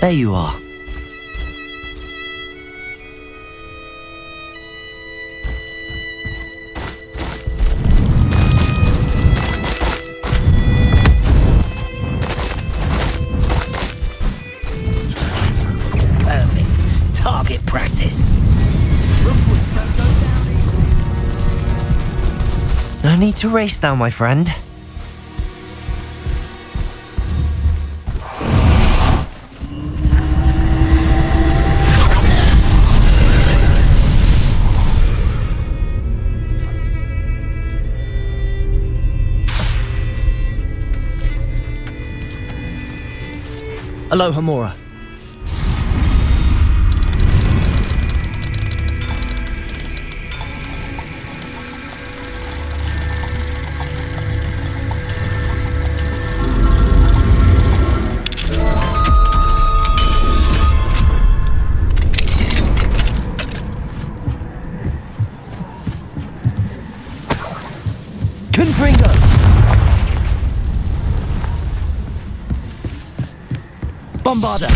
There you are. Perfect. Target practice. No need to race now, my friend. Aloha Mora. Confringo! Bombarder!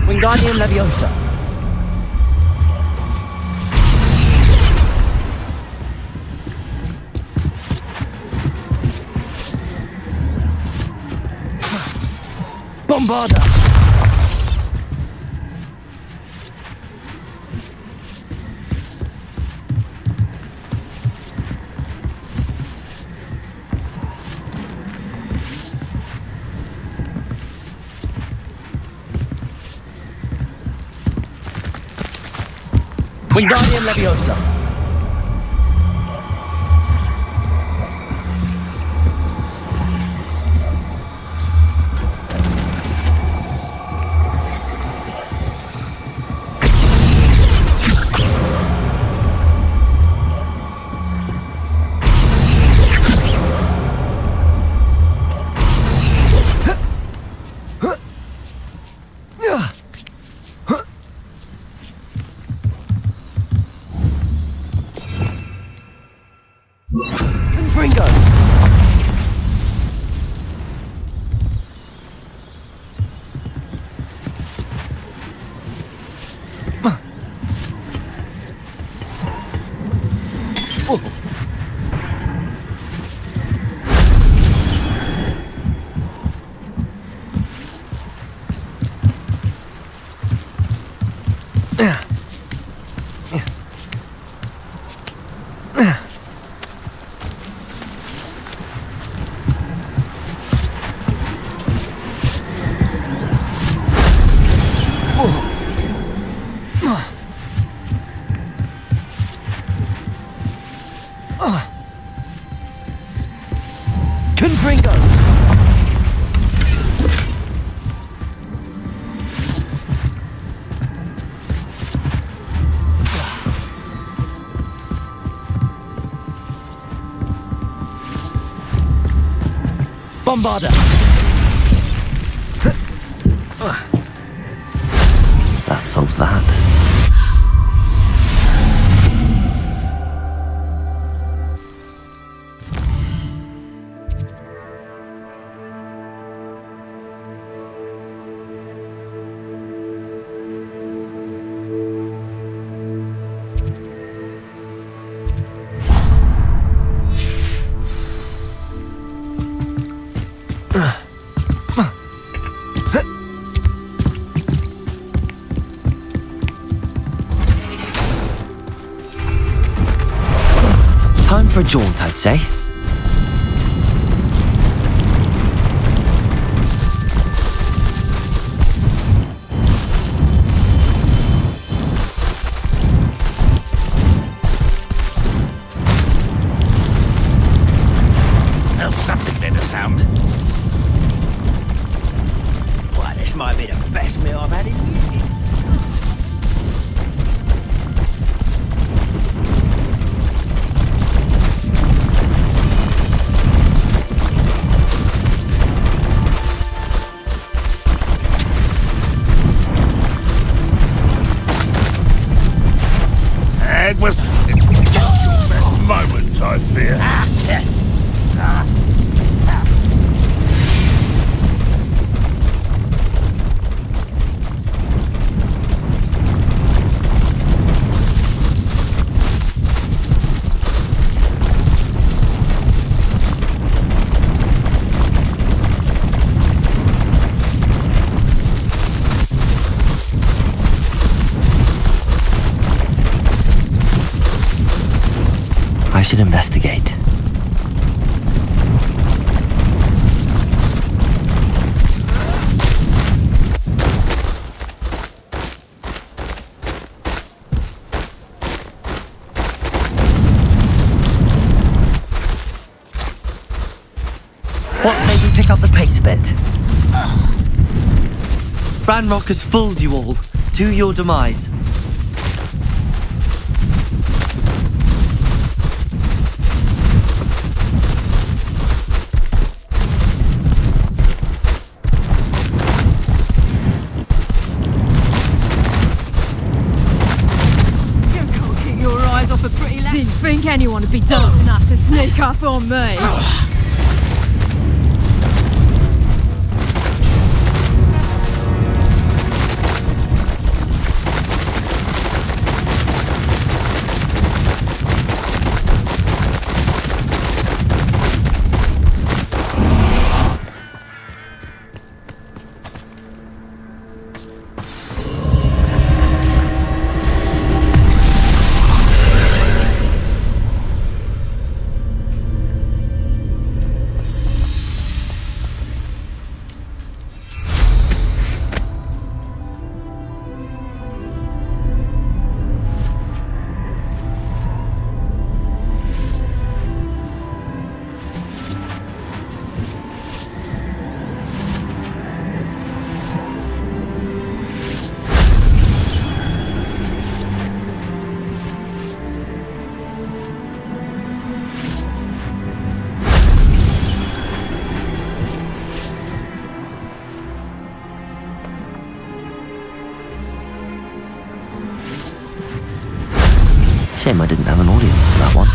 Wingardium Leviosa! Bombarder! Wingardium Leviosa! Confringo! Bombarder. That solves that. Time for a jaunt, I'd say. There's something better sound. Why, this might be the best meal I've had in years. It was your best moment, I fear. I should investigate. What say we pick up the pace a bit? Ranrock has fooled you all, to your demise. Didn't think anyone would be dumb enough to sneak up on me. Shame I didn't have an audience for that one.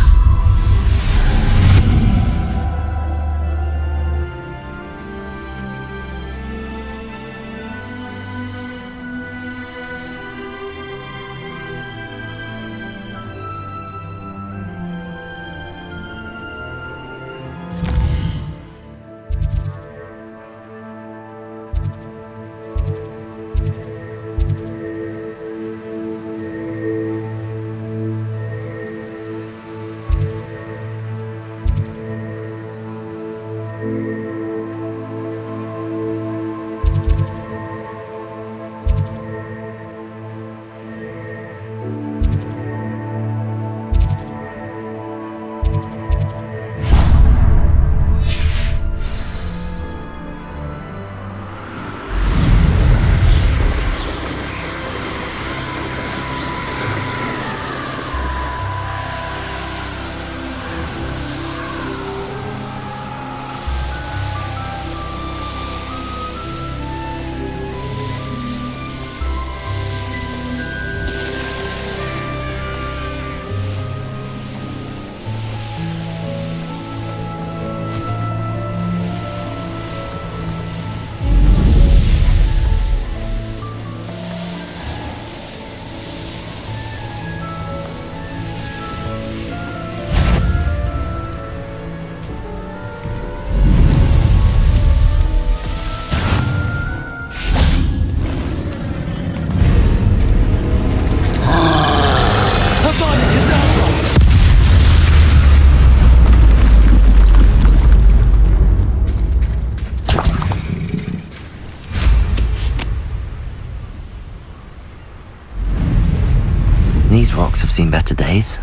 These rocks have seen better days.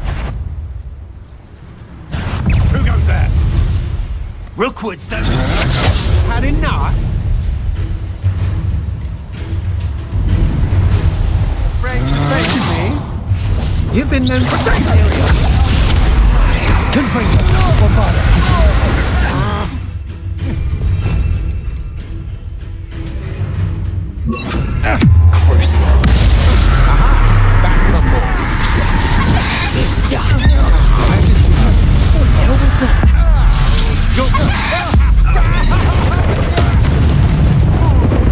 Who goes there? Rookwood's done. Had enough? Me? You've been known for Crucial. back for more. What was that?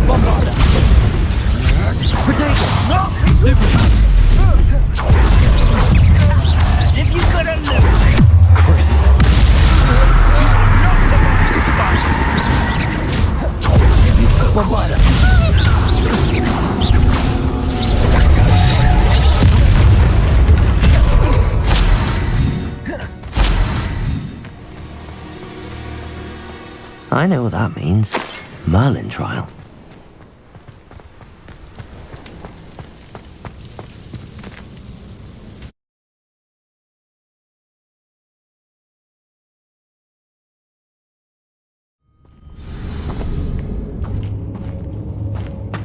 Bombarder. Potato. Stupid. As if you could have lived. Crucial. Not survive this fight. Bombarder. I know what that means. Merlin trial.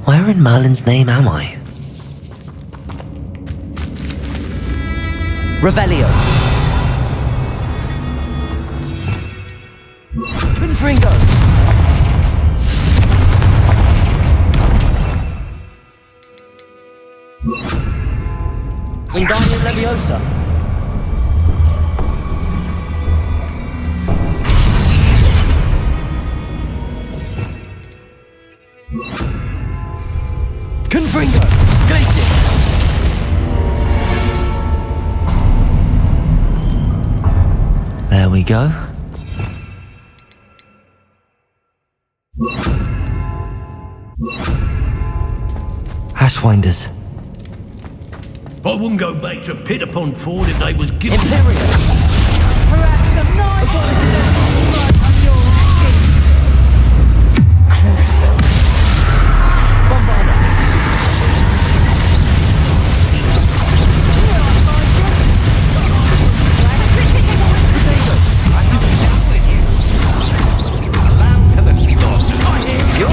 Where in Merlin's name am I? Revelio. Confringo. Wingardium Leviosa. Confringo. Glacis. There we go. Ashwinders. I wouldn't go back to Pitapon Ford if they was given. Imperial. Crucial. Bombarder. Allow to the slaughter. I hear you.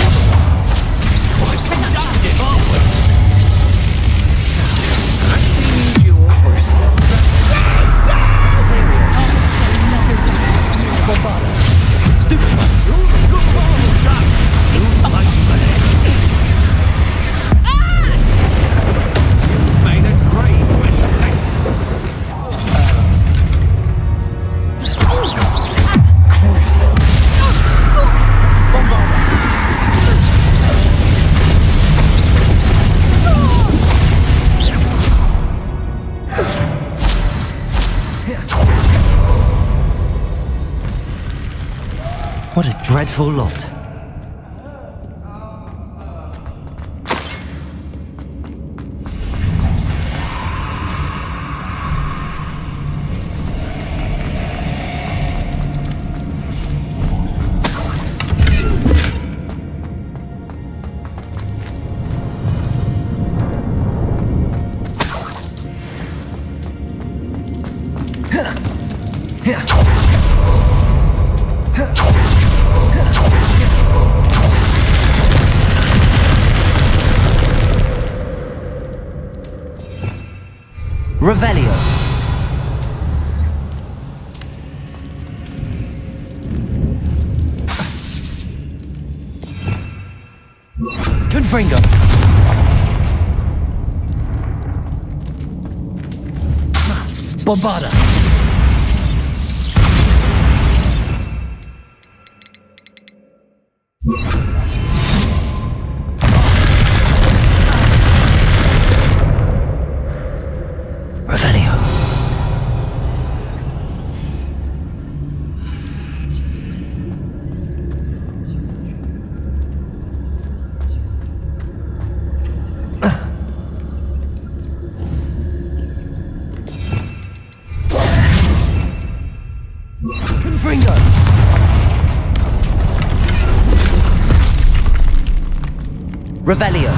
We're conductive, aren't we? I've seen you all. Crucial. Bombarder. Stupid. Made a grave mistake. Crucial. Bombarder. What a dreadful lot. Revelio. Confringo. Bombarder. Revelio. Confringo. Revelio.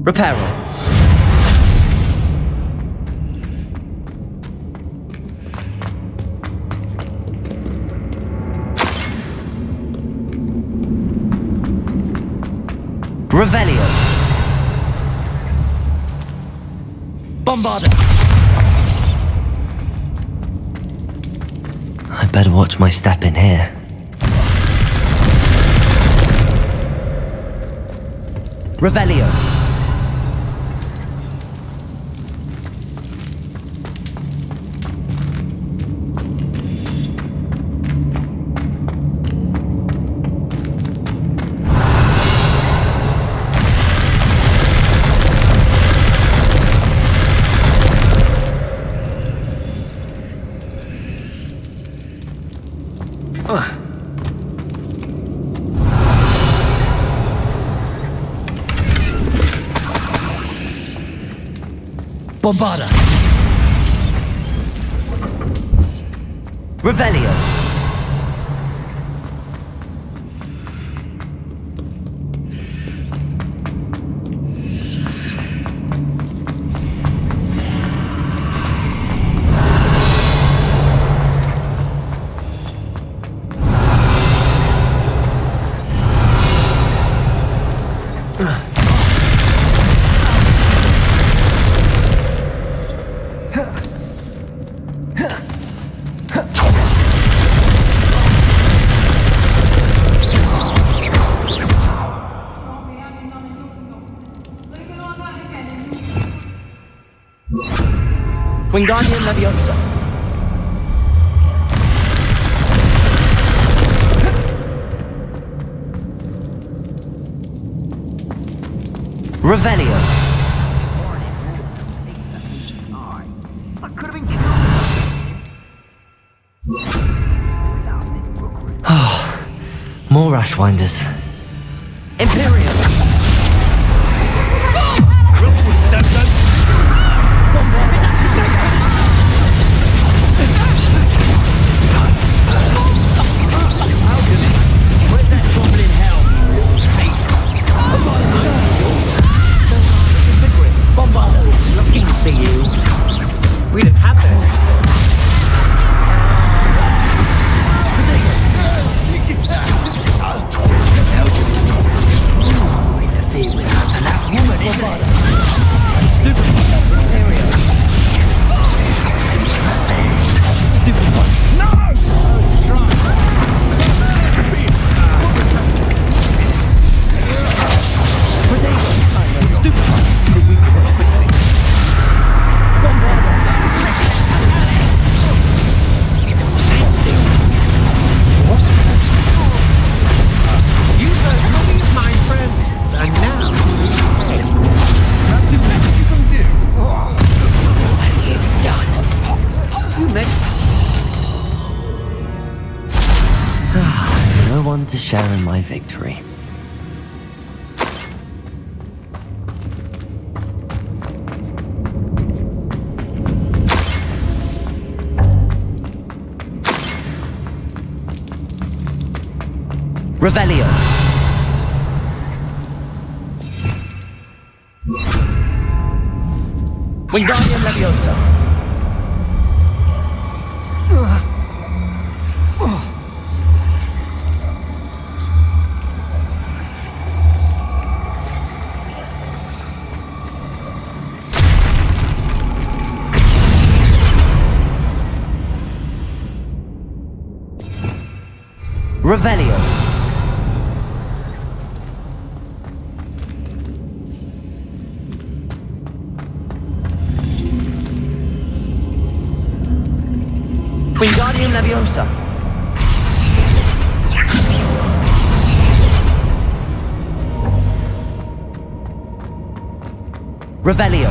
Reparo. Revelio. Bombarda. I better watch my step in here. Revelio. Bombarda. Revelio. Wingardium Leviosa. Revelio. More Ashwinders. Imperium. Where's that trouble in hell? Bombarda. Looking for you. We'd have had this. No one to share in my victory. Revelio. Wingardium Leviosa. Revelio. Wingardium Leviosa. Revelio.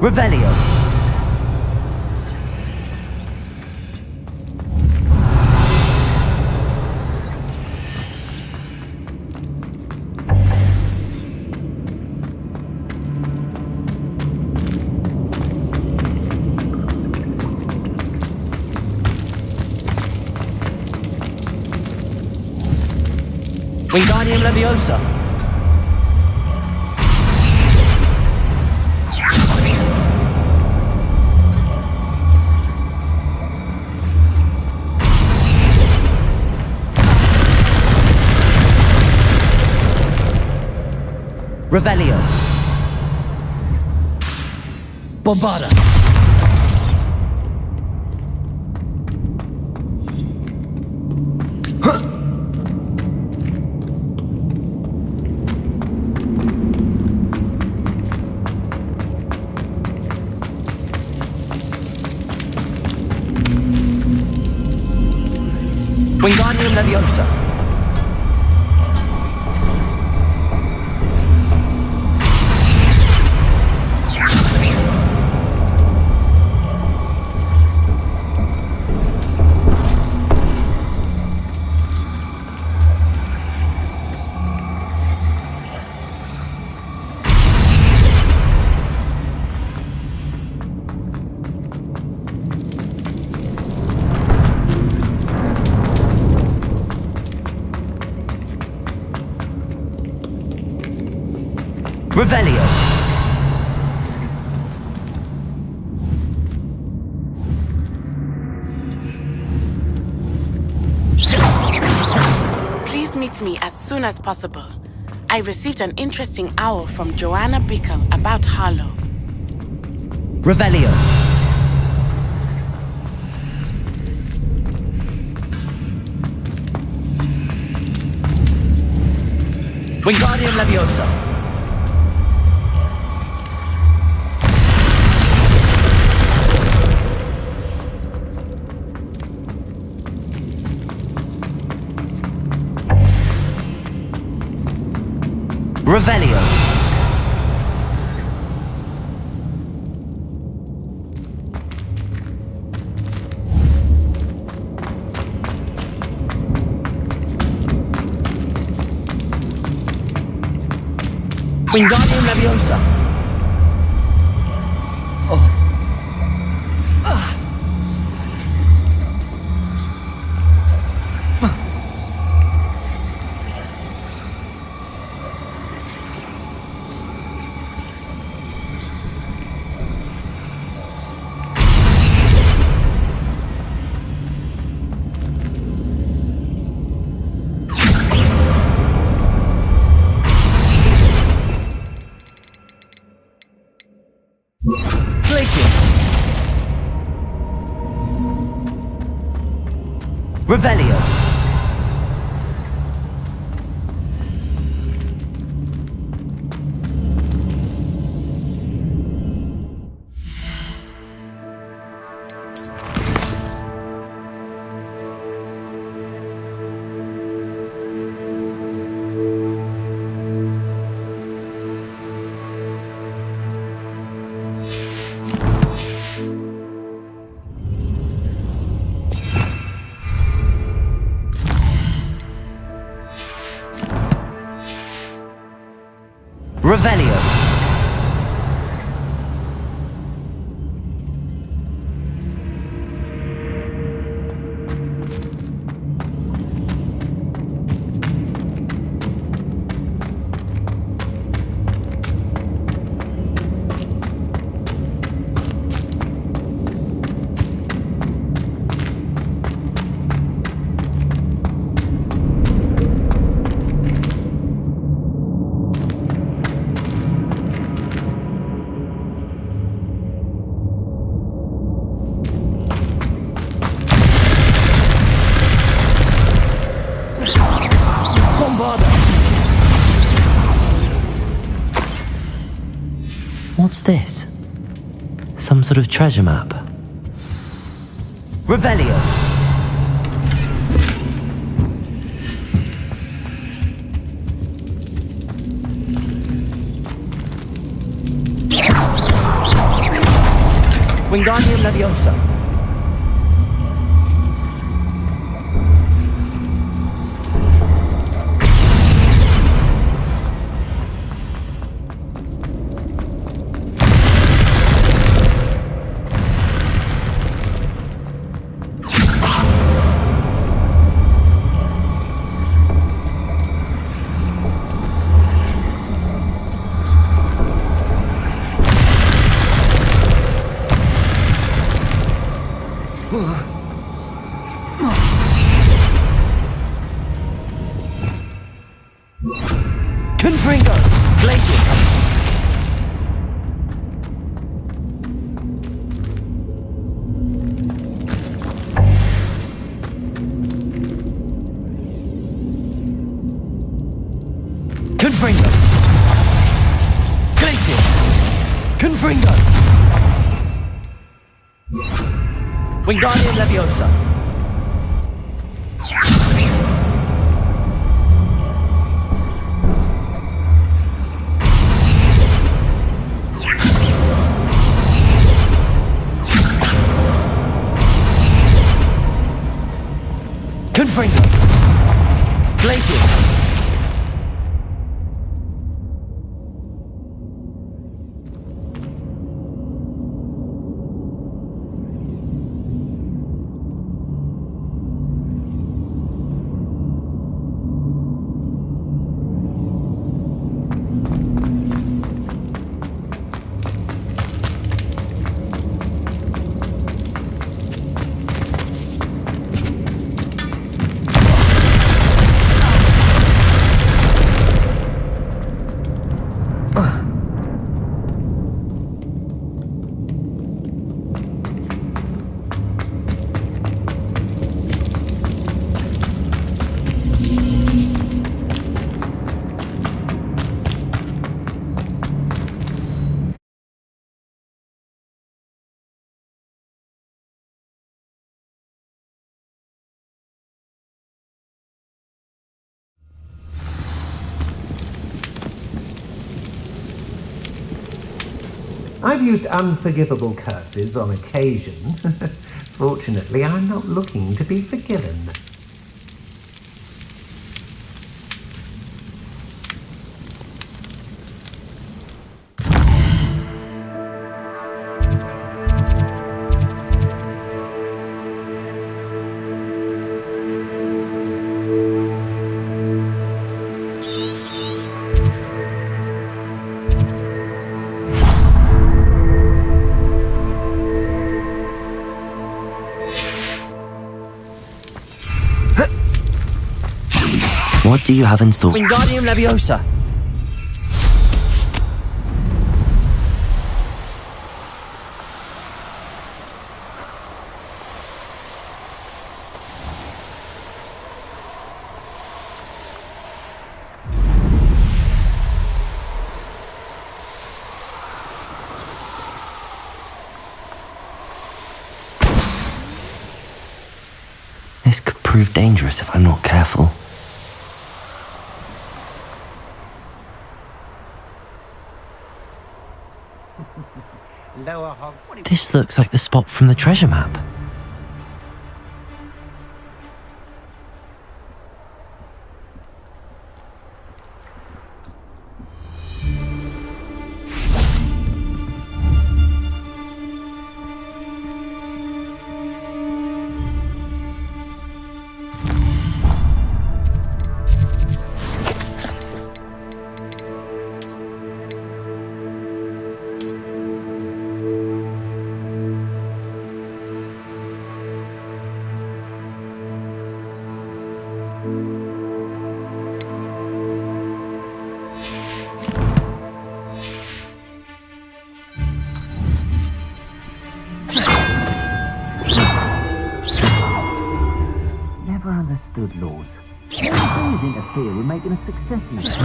Revelio. Wingardium Leviosa. Revelio. Bombarda. Wingardium Leviosa. Revelio. Please meet me as soon as possible. I received an interesting owl from Joanna Bickle about Harlow. Revelio. Wingardium Leviosa. Revelio. Wingardium Leviosa. Placing. Revelio. Revelio. What's this? Some sort of treasure map. Revelio. Wingardium Leviosa. Confringo! Glacius! Confringo! Glacius! Confringo! Wingardium Leviosa! Confringo! Glacius! I've used unforgivable curses on occasion. Fortunately, I'm not looking to be forgiven. What do you have in store? Wingardium Leviosa! This could prove dangerous if I'm not careful. This looks like the spot from the treasure map. Never understood laws. Please interfere with making a success of it.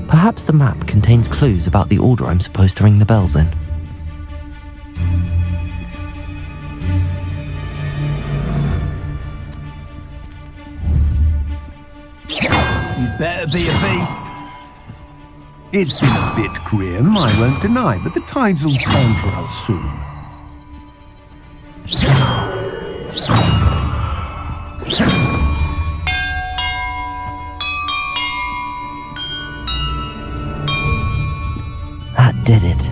Perhaps the map contains clues about the order I'm supposed to ring the bells in. It's been a bit grim, I won't deny, but the tides will turn for us soon. That did it.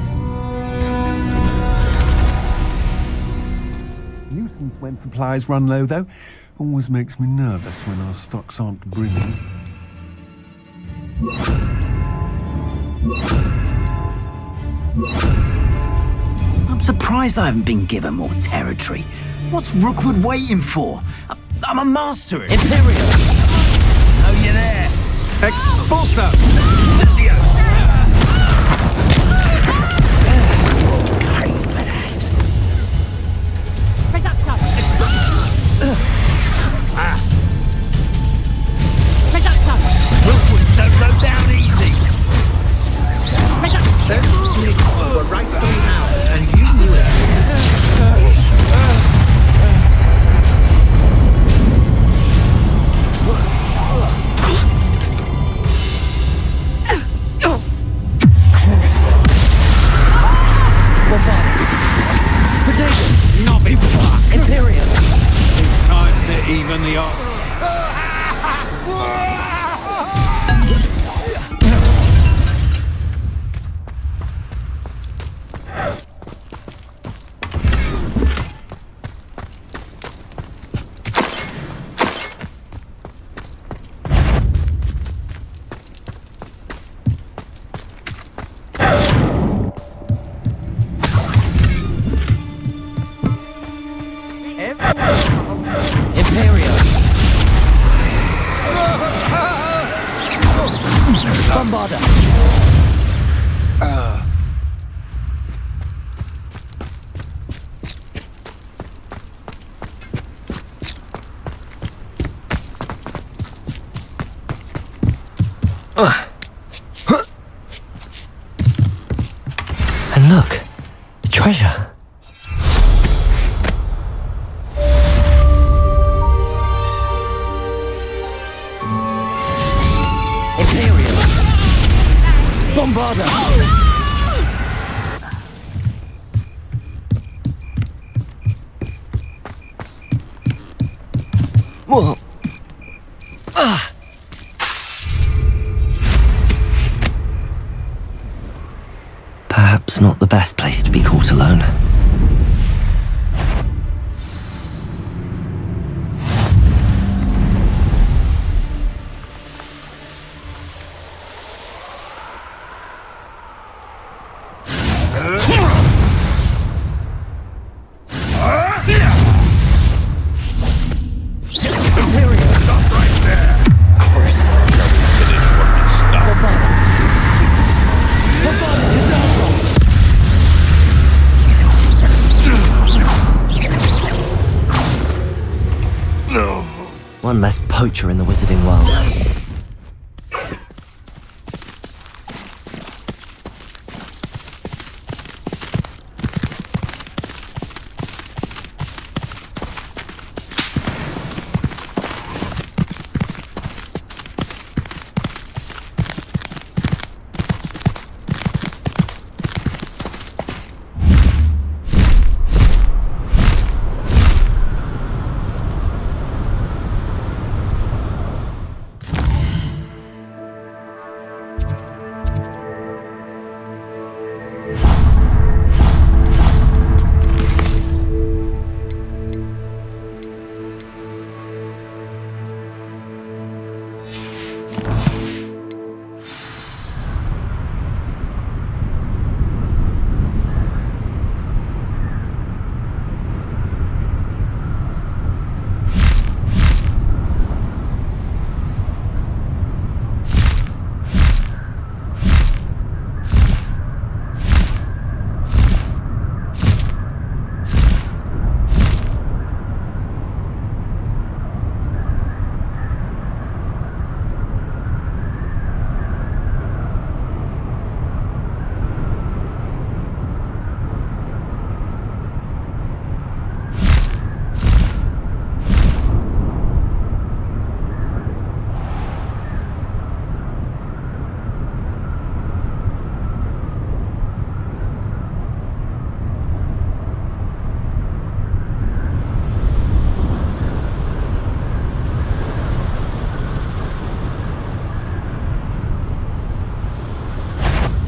Nuisance when supplies run low, though. Always makes me nervous when our stocks aren't brimming. I'm surprised I haven't been given more territory. What's Rookwood waiting for? I'm a master. Imperial! Oh, you're there. Expulso! Rookwood's don't go down easy. Those sneaks were rightfully ours, and you knew it. Imperial! Time to even the odds. Imperial! Bombarder! And look, treasure. Imperial! Bombarder! Whoa! Perhaps not the best place to be caught alone. Stop right there! Cruise. Finish what we started. No. One less poacher in the wizarding world.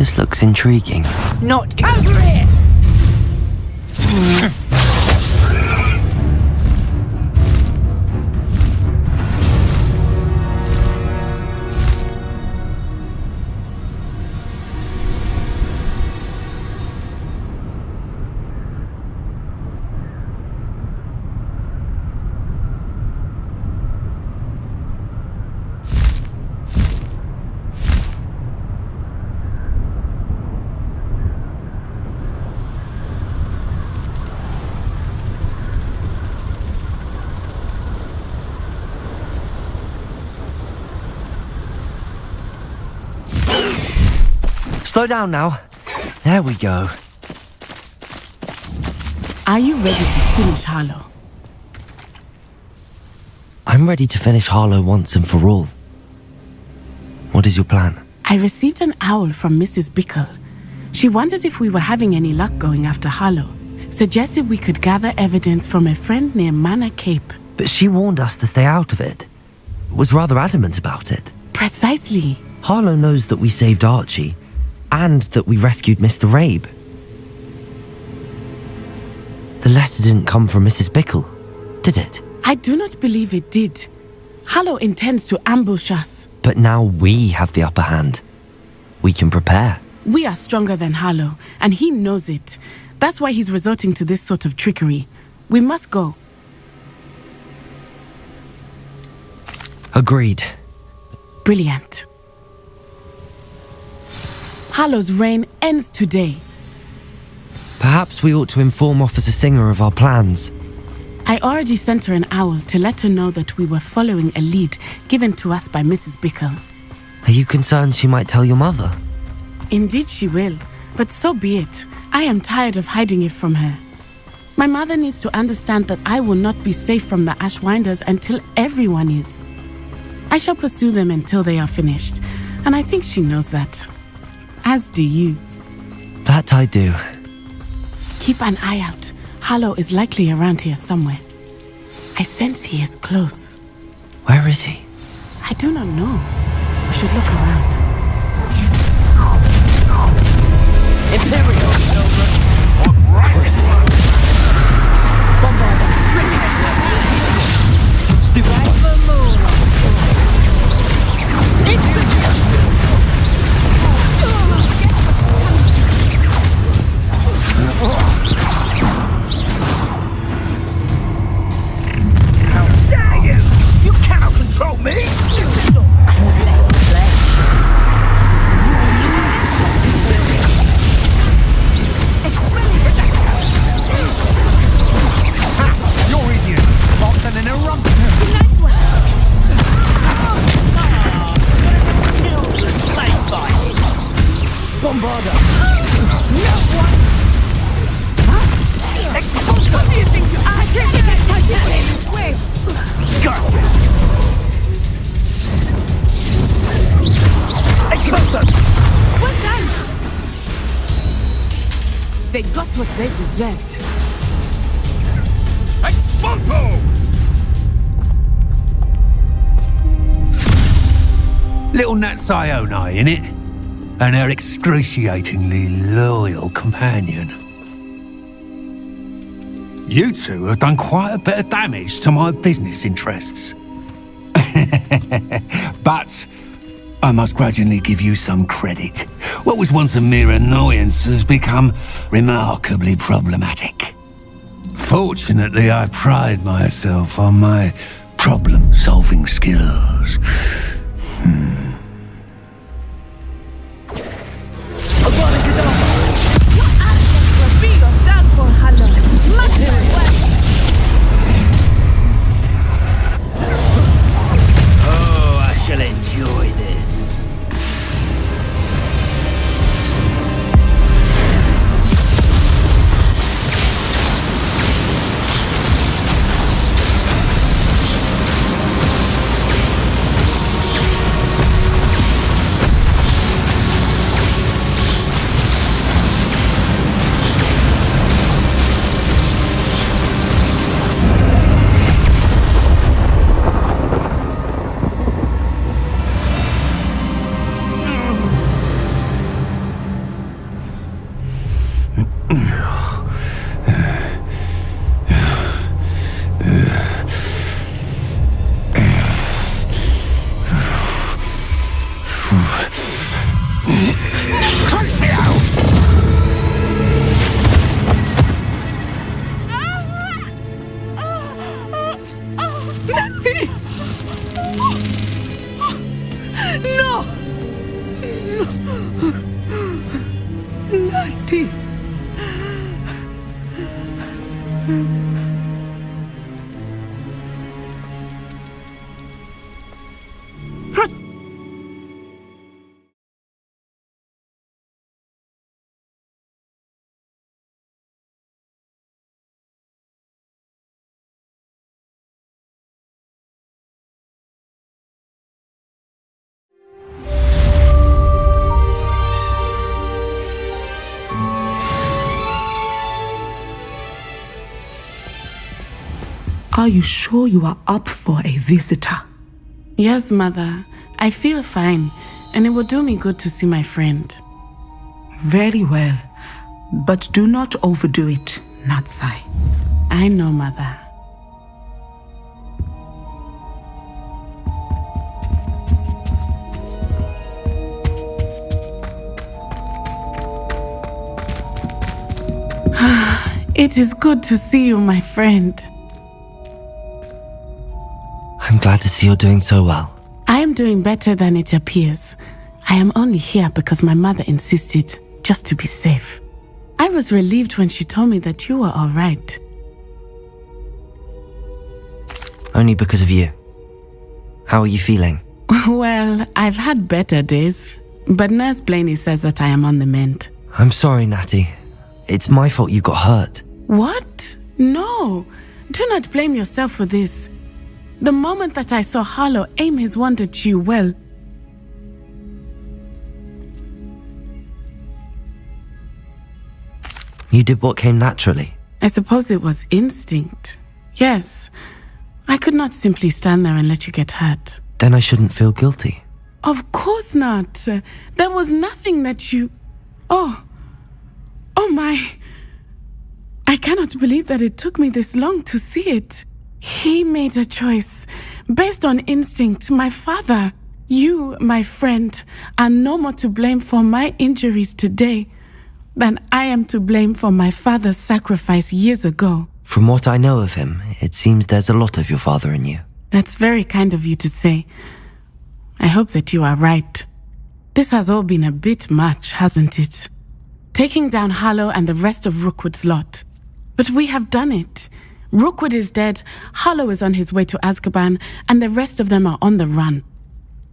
This looks intriguing. Not over here! Slow down now. There we go. Are you ready to finish Harlow? I'm ready to finish Harlow once and for all. What is your plan? I received an owl from Mrs. Bickle. She wondered if we were having any luck going after Harlow. Suggested we could gather evidence from a friend near Manor Cape. But she warned us to stay out of it. Was rather adamant about it. Precisely. Harlow knows that we saved Archie, and that we rescued Mr. Rabe. The letter didn't come from Mrs. Bickle, did it? I do not believe it did. Harlow intends to ambush us. But now we have the upper hand. We can prepare. We are stronger than Harlow, and he knows it. That's why he's resorting to this sort of trickery. We must go. Agreed. Brilliant. Harlow's reign ends today. Perhaps we ought to inform Officer Singer of our plans. I already sent her an owl to let her know that we were following a lead given to us by Mrs. Bickle. Are you concerned she might tell your mother? Indeed she will, but so be it. I am tired of hiding it from her. My mother needs to understand that I will not be safe from the Ashwinders until everyone is. I shall pursue them until they are finished, and I think she knows that. As do you. That I do. Keep an eye out. Harlow is likely around here somewhere. I sense he is close. Where is he? I do not know. We should look around. Imperial children. Bombard them. Stupid. How dare you! You cannot control me! You're idiot! Locked and an eruption! Nice one! Bombarder. What do you think you are? I can't get that Titanic this way! Expulsor. Well done! They got what they deserved. Expulso. Little Nat Sione, innit? And her excruciatingly loyal companion. You two have done quite a bit of damage to my business interests. But I must grudgingly give you some credit. What was once a mere annoyance has become remarkably problematic. Fortunately, I pride myself on my problem-solving skills. Your actions will be your downfall, Harlow. Much as well. Oh, I shall enjoy this. Natty! No! Natty! Are you sure you are up for a visitor? Yes, Mother. I feel fine, and it will do me good to see my friend. Very well. But do not overdo it, Natsai. I know, Mother. It is good to see you, my friend. I'm glad to see you're doing so well. I am doing better than it appears. I am only here because my mother insisted, just to be safe. I was relieved when she told me that you were all right. Only because of you. How are you feeling? Well, I've had better days, but Nurse Blaney says that I am on the mend. I'm sorry, Natty. It's my fault you got hurt. What? No. Do not blame yourself for this. The moment that I saw Harlow aim his wand at you, well... You did what came naturally. I suppose it was instinct. Yes. I could not simply stand there and let you get hurt. Then I shouldn't feel guilty. Of course not. There was nothing that you... Oh my... I cannot believe that it took me this long to see it. He made a choice based on instinct. My father, you, my friend, are no more to blame for my injuries today than I am to blame for my father's sacrifice years ago. From what I know of him, it seems there's a lot of your father in you. That's very kind of you to say. I hope that you are right. This has all been a bit much, hasn't it? Taking down Harlow and the rest of Rookwood's lot. But we have done it. Rookwood is dead, Harlow is on his way to Azkaban, and the rest of them are on the run.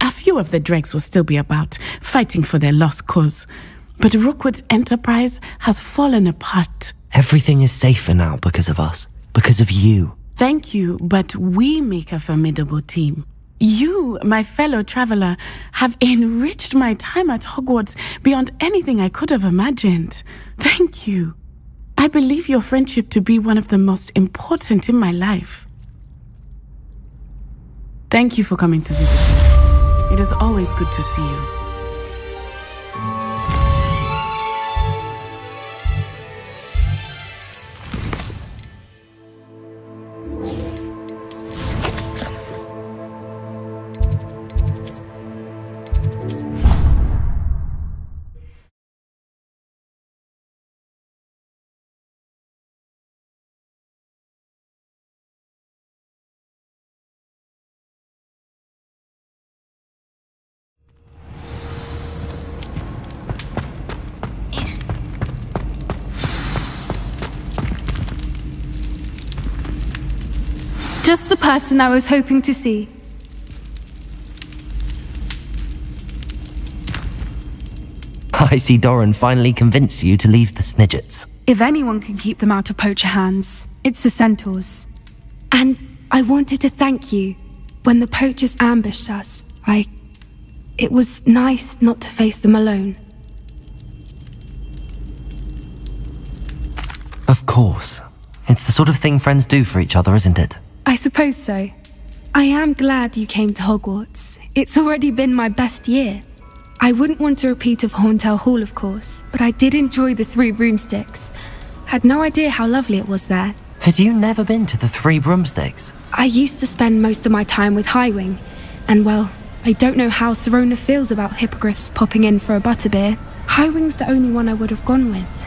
A few of the dregs will still be about, fighting for their lost cause. But Rookwood's enterprise has fallen apart. Everything is safer now because of us. Because of you. Thank you, but we make a formidable team. You, my fellow traveler, have enriched my time at Hogwarts beyond anything I could have imagined. Thank you. I believe your friendship to be one of the most important in my life. Thank you for coming to visit me. It is always good to see you. Just the person I was hoping to see. I see Doran finally convinced you to leave the Snidgets. If anyone can keep them out of poacher hands, it's the centaurs. And I wanted to thank you. When the poachers ambushed us, it was nice not to face them alone. Of course. It's the sort of thing friends do for each other, isn't it? I suppose so. I am glad you came to Hogwarts. It's already been my best year. I wouldn't want a repeat of Horntail Hall, of course, but I did enjoy the Three Broomsticks. Had no idea how lovely it was there. Had you never been to the Three Broomsticks? I used to spend most of my time with Highwing, and well, I don't know how Serona feels about hippogriffs popping in for a butterbeer. Highwing's the only one I would have gone with.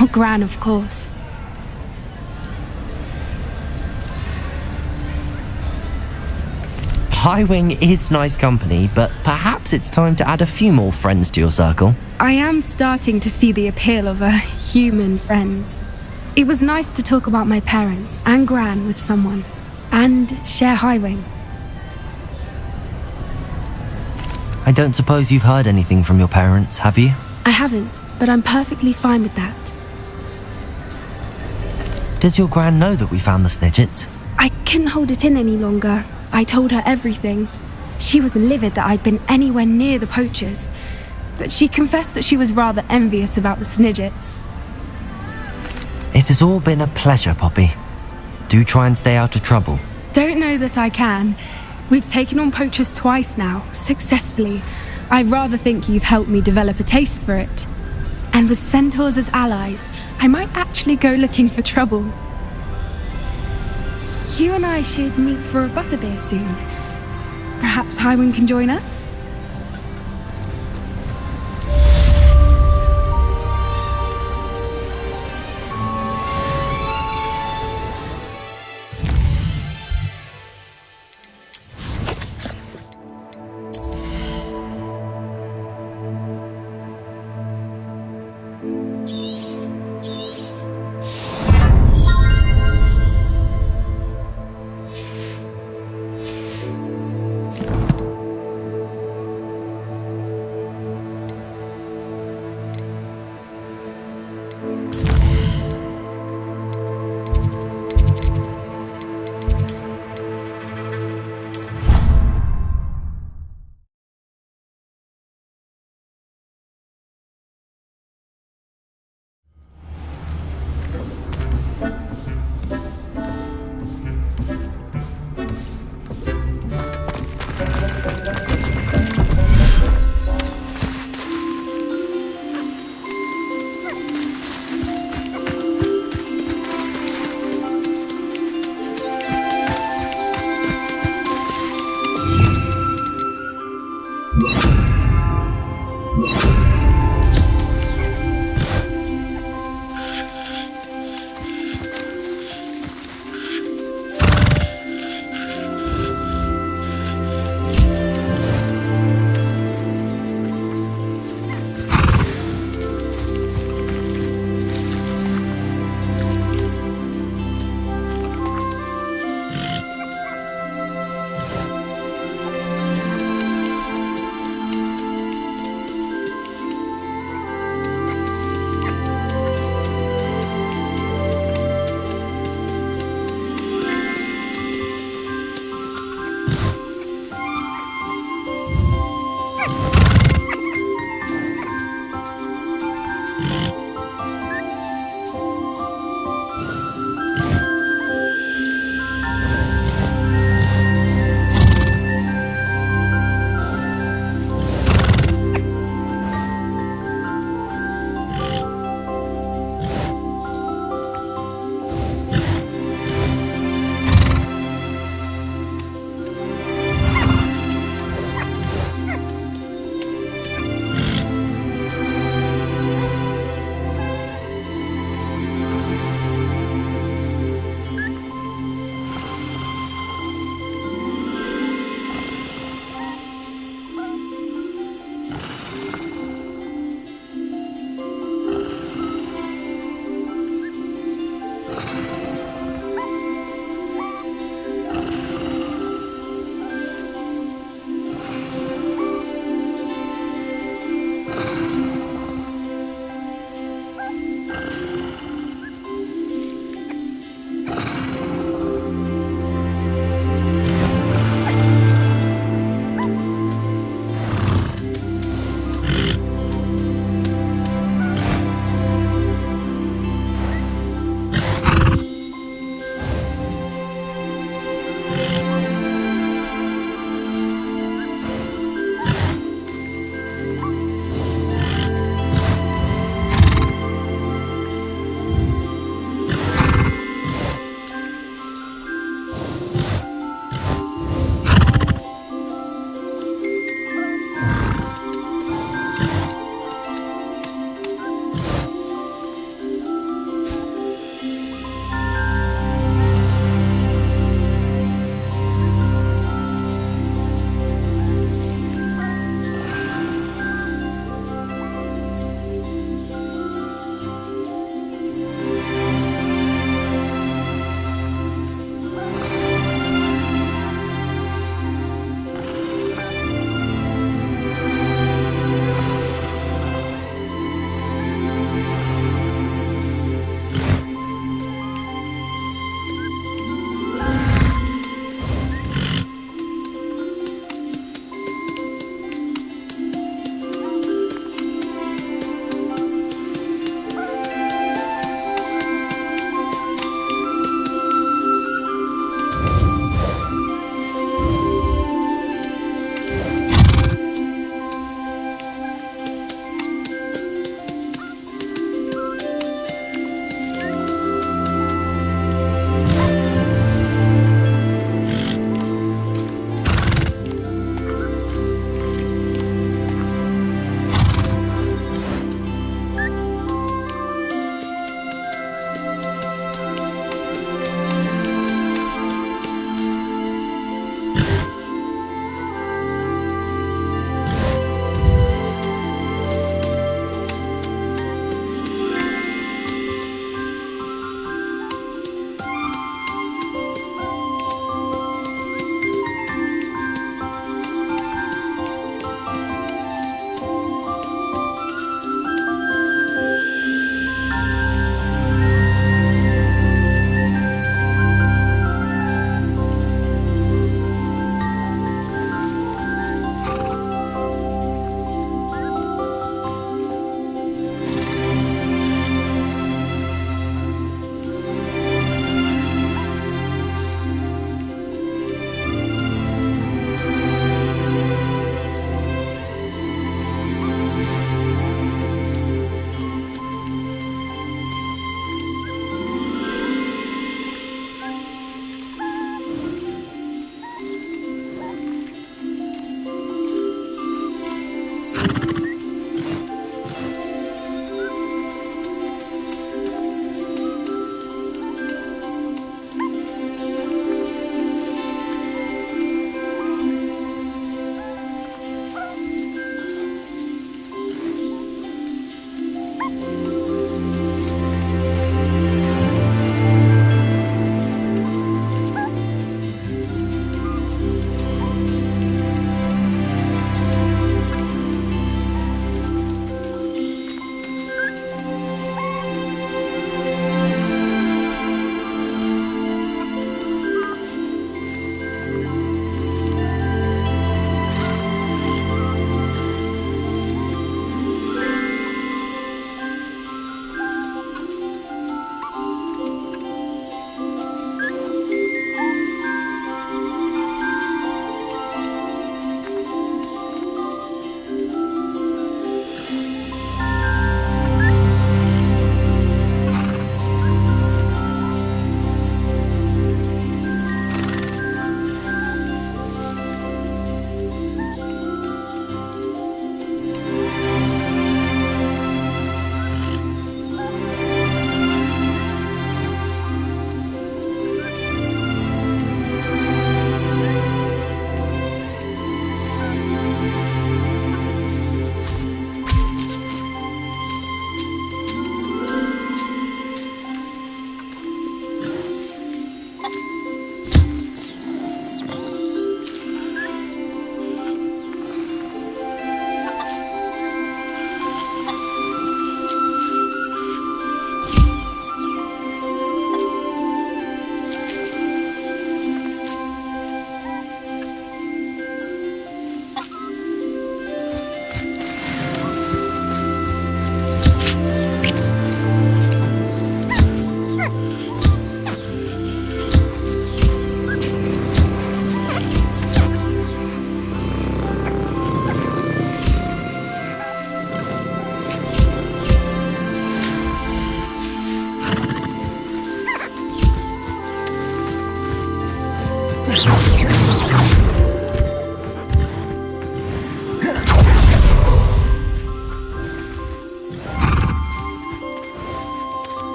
Or Gran, of course. Highwing is nice company, but perhaps it's time to add a few more friends to your circle. I am starting to see the appeal of human friends. It was nice to talk about my parents and Gran with someone, and share Highwing. I don't suppose you've heard anything from your parents, have you? I haven't, but I'm perfectly fine with that. Does your Gran know that we found the Snidgets? I couldn't hold it in any longer. I told her everything. She was livid that I'd been anywhere near the poachers, but she confessed that she was rather envious about the Snidgets. It has all been a pleasure, Poppy. Do try and stay out of trouble. Don't know that I can. We've taken on poachers twice now, successfully. I rather think you've helped me develop a taste for it. And with centaurs as allies, I might actually go looking for trouble. You and I should meet for a butterbeer soon. Perhaps Highwing can join us?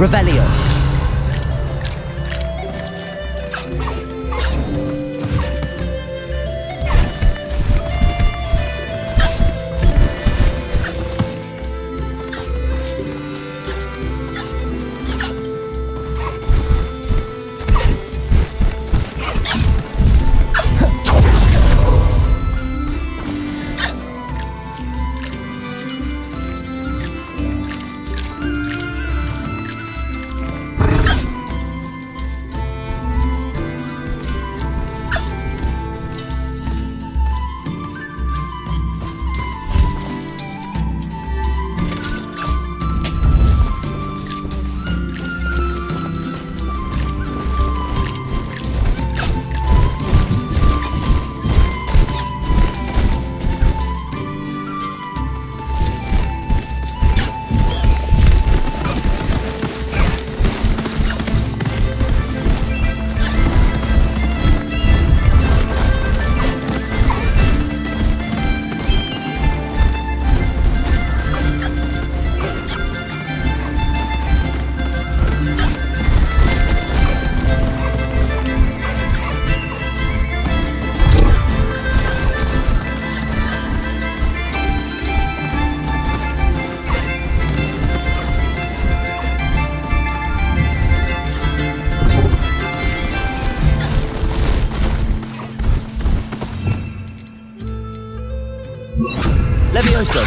Revelio. Levioso.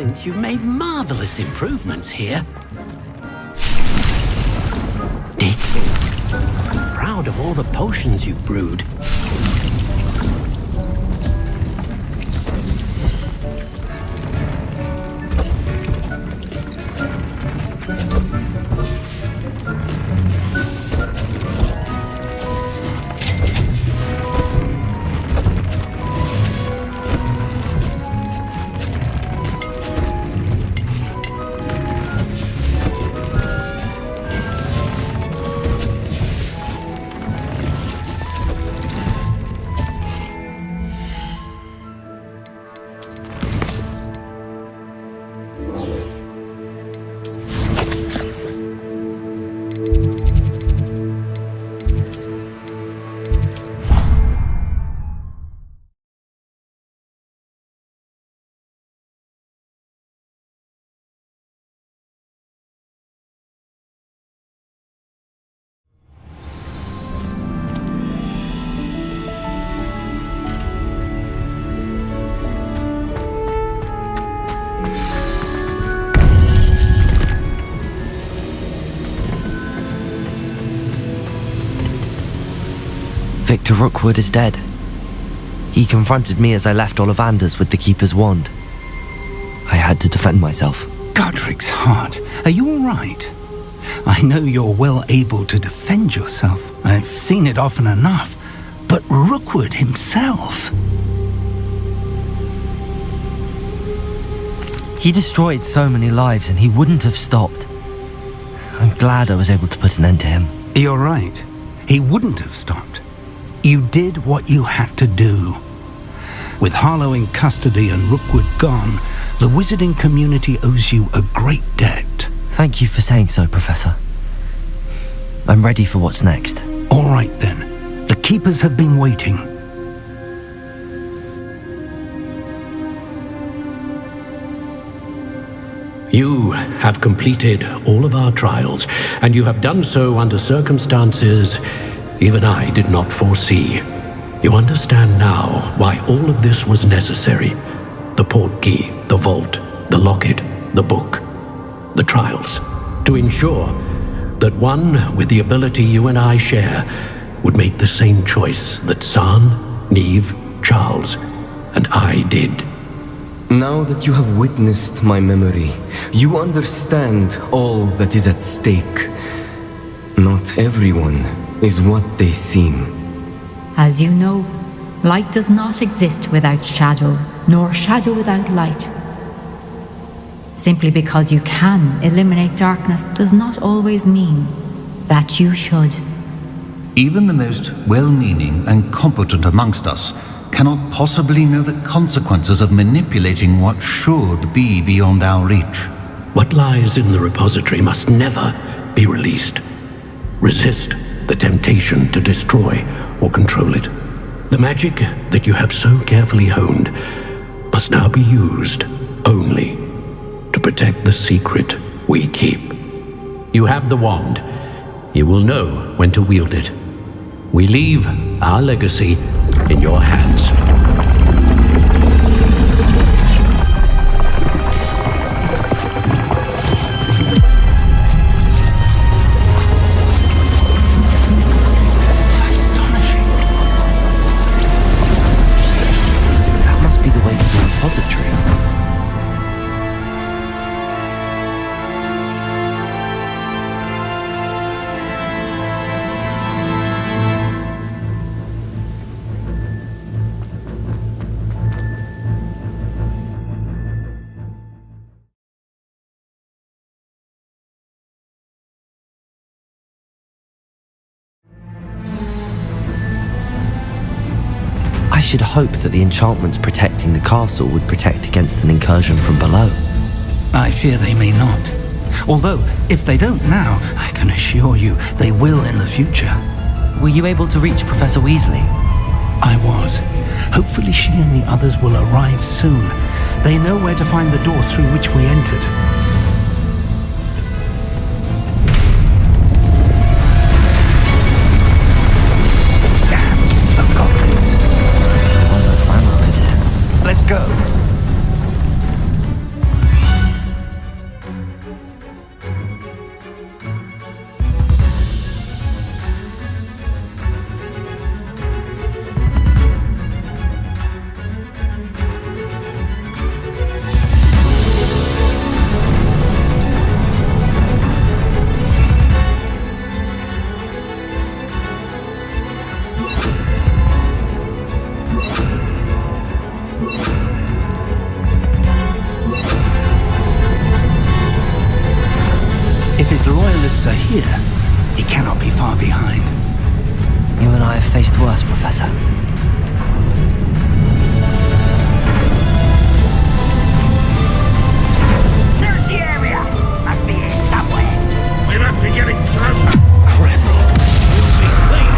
think you've made marvelous improvements here. Dick, proud of all the potions you've brewed. Victor Rookwood is dead. He confronted me as I left Ollivanders with the Keeper's wand. I had to defend myself. Godric's heart, are you all right? I know you're well able to defend yourself. I've seen it often enough. But Rookwood himself... He destroyed so many lives and he wouldn't have stopped. I'm glad I was able to put an end to him. You're right. He wouldn't have stopped. You did what you had to do. With Harlow in custody and Rookwood gone, the wizarding community owes you a great debt. Thank you for saying so, Professor. I'm ready for what's next. All right, then. The Keepers have been waiting. You have completed all of our trials, and you have done so under circumstances even I did not foresee. You understand now why all of this was necessary. The portkey, the vault, the locket, the book, the trials. To ensure that one with the ability you and I share would make the same choice that San, Neve, Charles, and I did. Now that you have witnessed my memory, you understand all that is at stake. Not everyone is what they seem. As you know, light does not exist without shadow, nor shadow without light. Simply because you can eliminate darkness does not always mean that you should. Even the most well-meaning and competent amongst us cannot possibly know the consequences of manipulating what should be beyond our reach. What lies in the repository must never be released. Resist the temptation to destroy or control it. The magic that you have so carefully honed must now be used only to protect the secret we keep. You have the wand. You will know when to wield it. We leave our legacy in your hands. I should hope that the enchantments protecting the castle would protect against an incursion from below. I fear they may not. Although, if they don't now, I can assure you they will in the future. Were you able to reach Professor Weasley? I was. Hopefully she and the others will arrive soon. They know where to find the door through which we entered. Let's go. Analysts are here. He cannot be far behind. You and I have faced worse, Professor. There's the area! Must be here somewhere. We must be getting closer. Chris. You'll be pleased.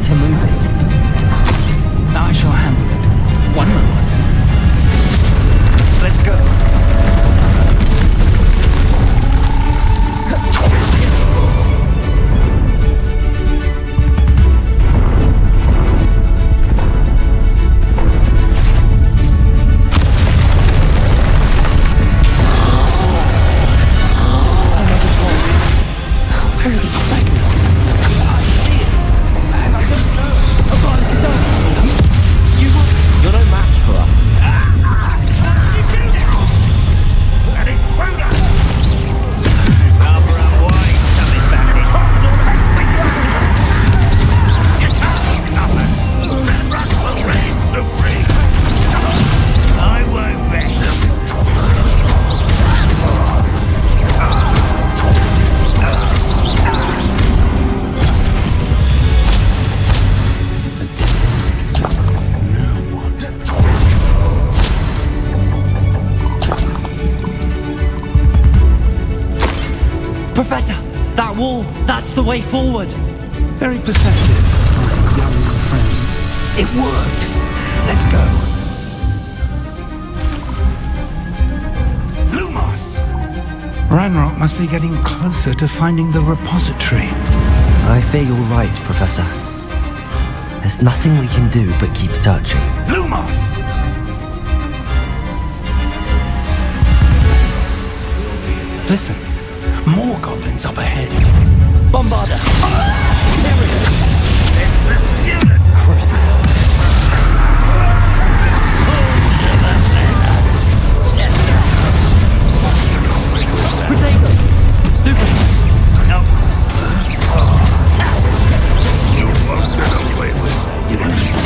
To move it. I shall handle it. One moment. Let's go. You're no match for us. Professor, that wall, that's the way forward. Very perceptive, my young friend. It worked. Let's go. Lumos! Ranrock must be getting closer to finding the repository. I fear you're right, Professor. There's nothing we can do but keep searching. Lumos! Listen, more goblins up ahead. Bombarder! Potato! Stupid! No. You won't get away with it.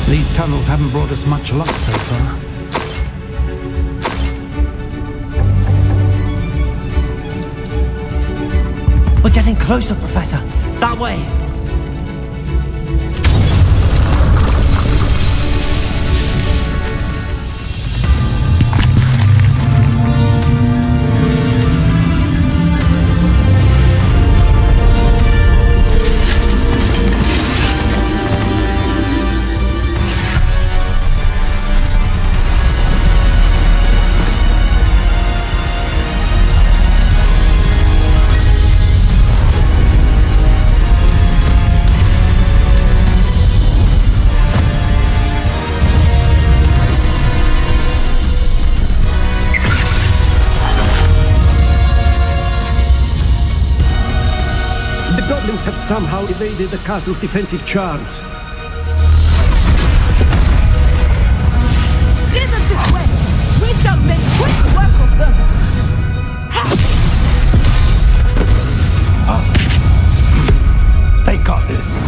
These tunnels haven't brought us much luck so far. We're getting closer, Professor. That way. Have somehow evaded the castle's defensive charms. Steer them this way. We shall make quick work of them. They got this.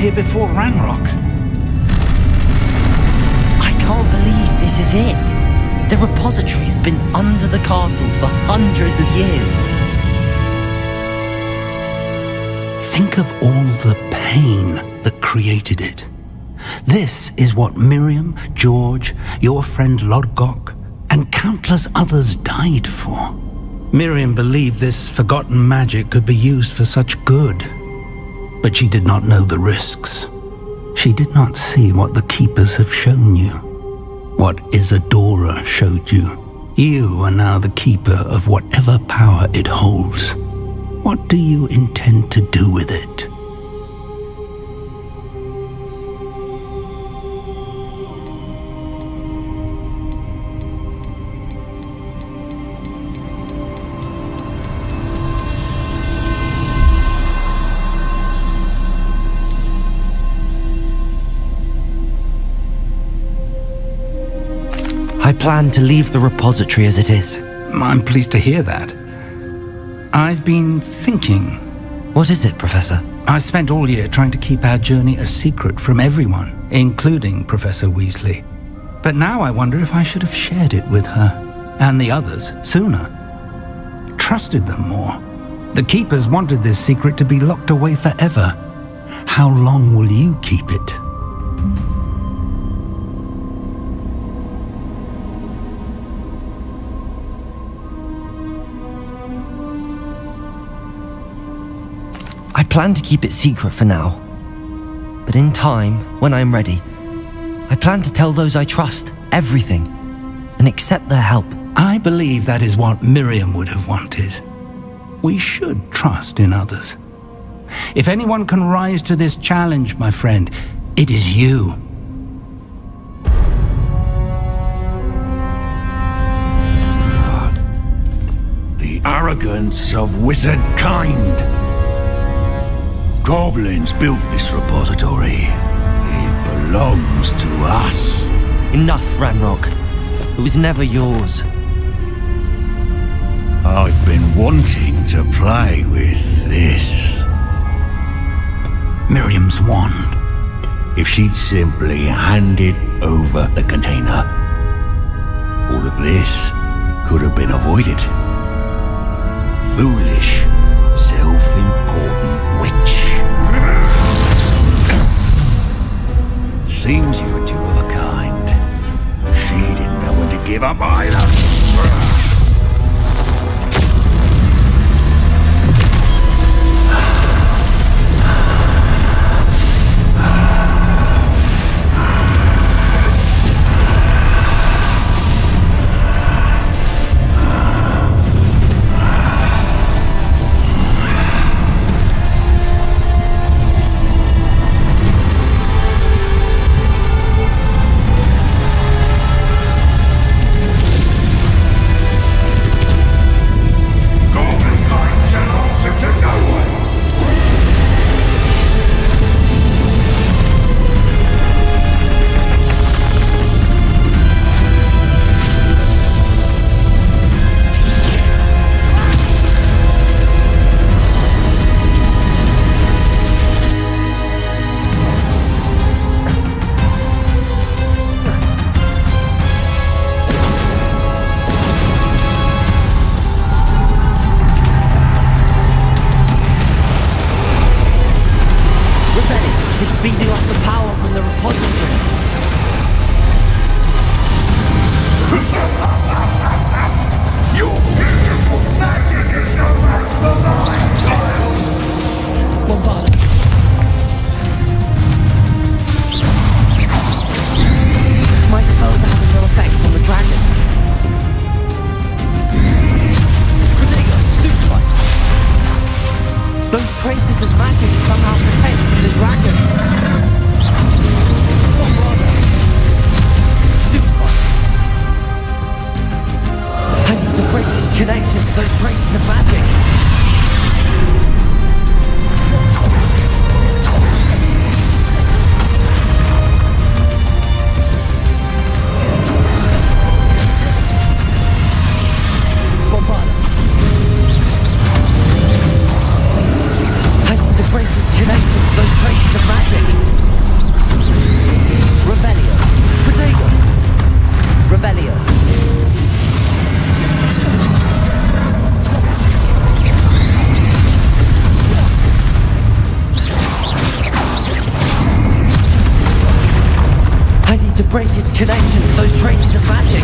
here before Ranrock. I can't believe this is it. The repository has been under the castle for hundreds of years. Think of all the pain that created it. This is what Miriam, George, your friend Lodgok, and countless others died for. Miriam believed this forgotten magic could be used for such good, but she did not know the risks. She did not see what the Keepers have shown you, what Isadora showed you. You are now the Keeper of whatever power it holds. What do you intend to do with it? I plan to leave the repository as it is. I'm pleased to hear that. I've been thinking. What is it, Professor? I spent all year trying to keep our journey a secret from everyone, including Professor Weasley. But now I wonder if I should have shared it with her, and the others, sooner. Trusted them more. The Keepers wanted this secret to be locked away forever. How long will you keep it? I plan to keep it secret for now. But in time, when I'm ready, I plan to tell those I trust everything and accept their help. I believe that is what Miriam would have wanted. We should trust in others. If anyone can rise to this challenge, my friend, it is you. The arrogance of wizard kind. Goblins built this repository. It belongs to us. Enough, Ranrock. It was never yours. I've been wanting to play with this. Miriam's wand. If she'd simply handed over the container, all of this could have been avoided. Foolish, self-important witch. Seems you were two of a kind. She didn't know when to give up either. its connection to those traces of magic.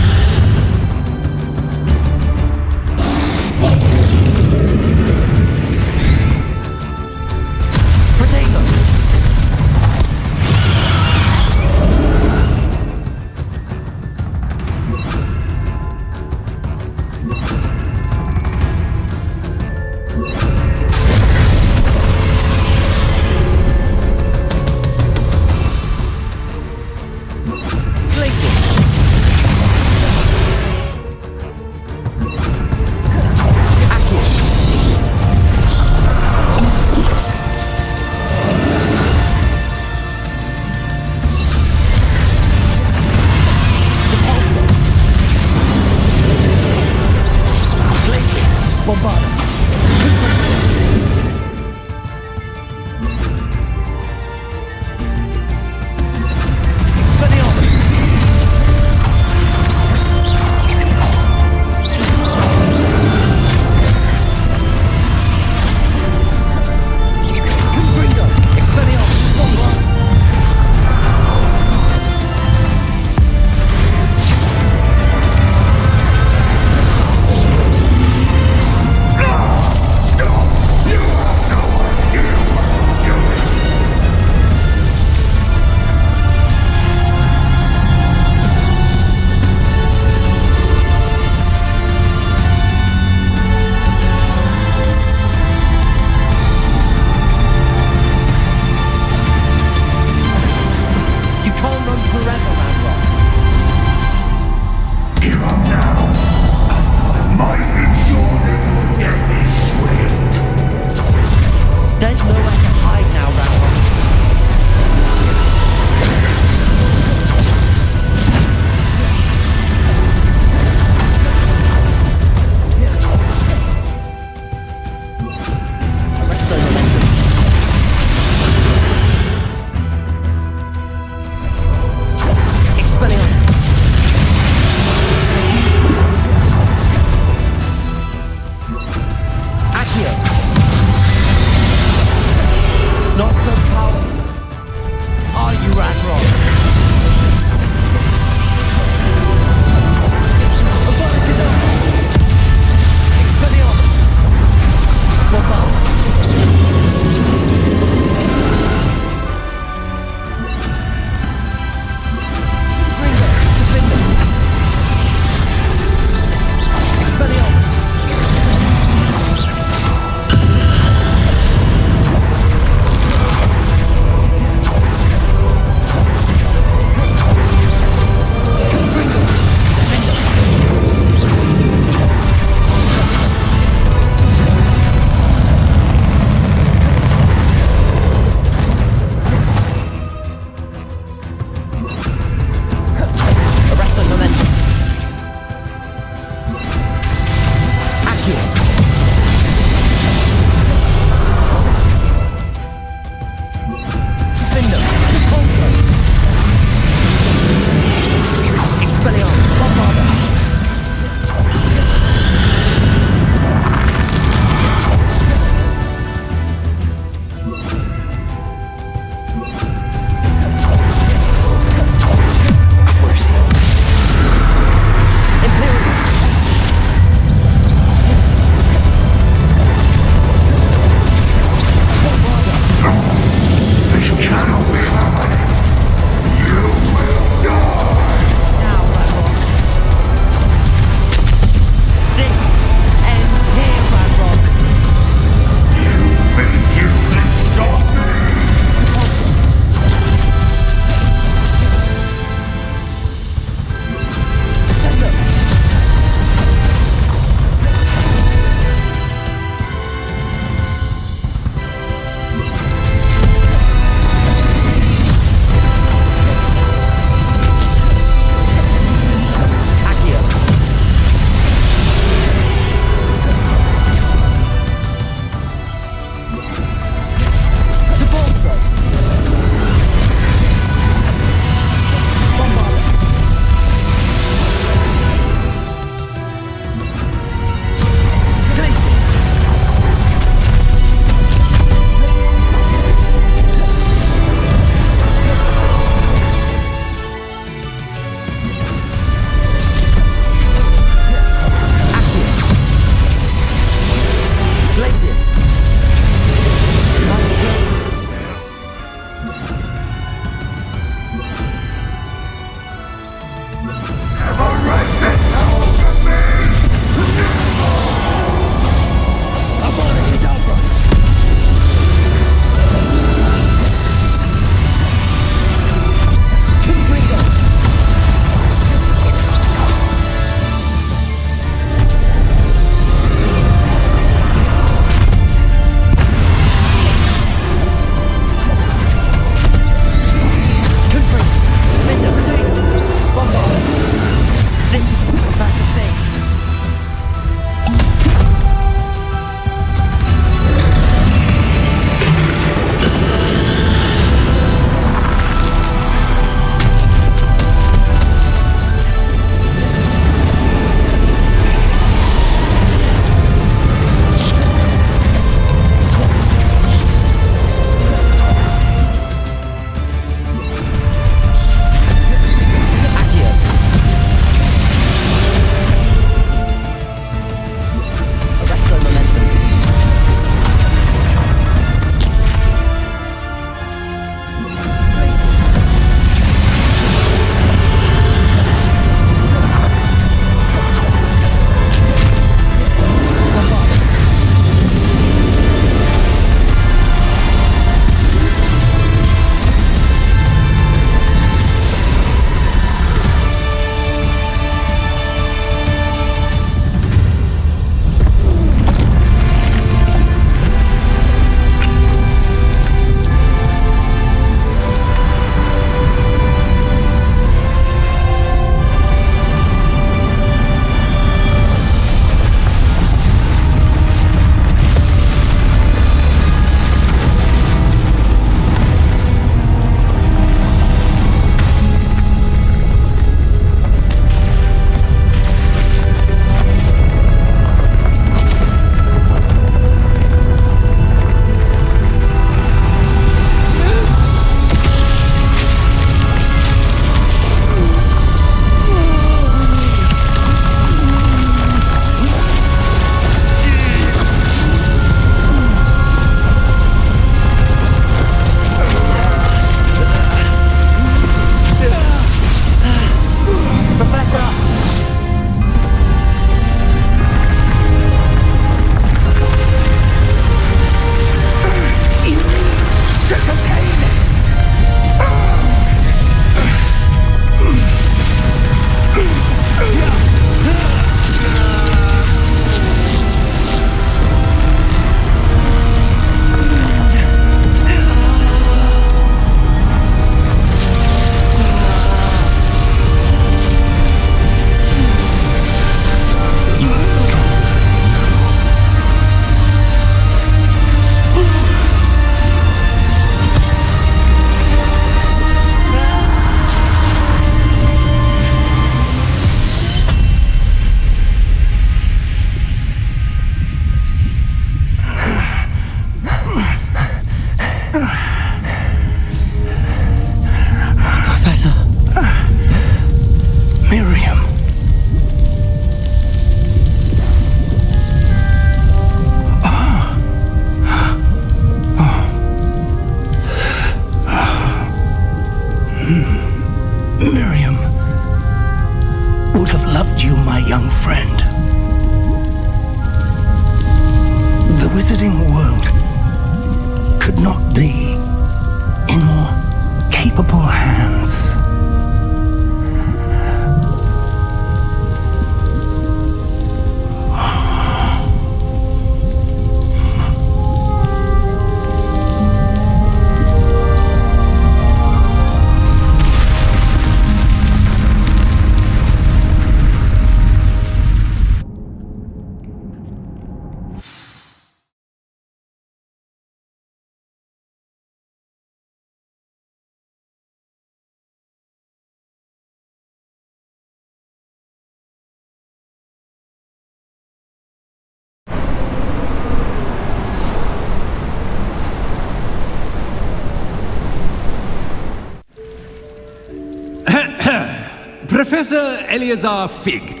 Professor Eleazar Fig.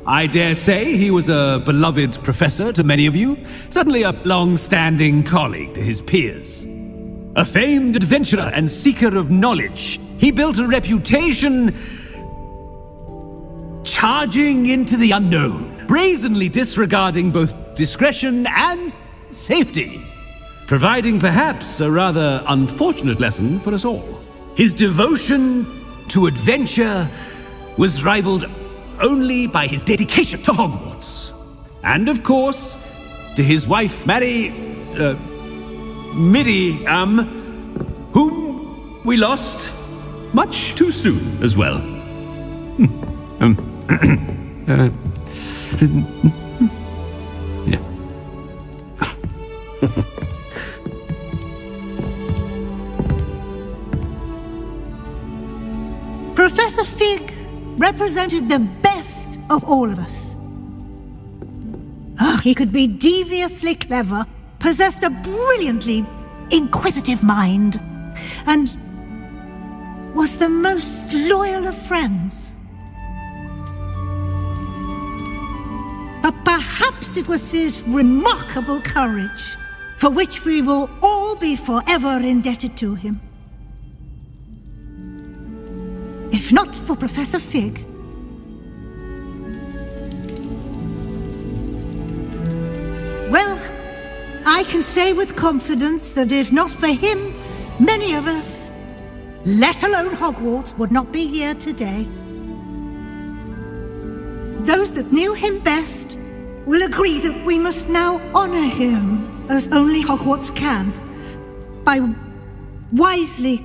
I dare say he was a beloved professor to many of you, certainly a long-standing colleague to his peers. A famed adventurer and seeker of knowledge, he built a reputation charging into the unknown, brazenly disregarding both discretion and safety, providing perhaps a rather unfortunate lesson for us all. His devotion to adventure was rivaled only by his dedication to Hogwarts. And of course, to his wife, Midi, whom we lost much too soon as well. Yeah. Professor Fig represented the best of all of us. He could be deviously clever, possessed a brilliantly inquisitive mind, and was the most loyal of friends. But perhaps it was his remarkable courage, for which we will all be forever indebted to him. If not for Professor Fig, well, I can say with confidence that if not for him, many of us, let alone Hogwarts, would not be here today. Those that knew him best will agree that we must now honor him as only Hogwarts can, by wisely,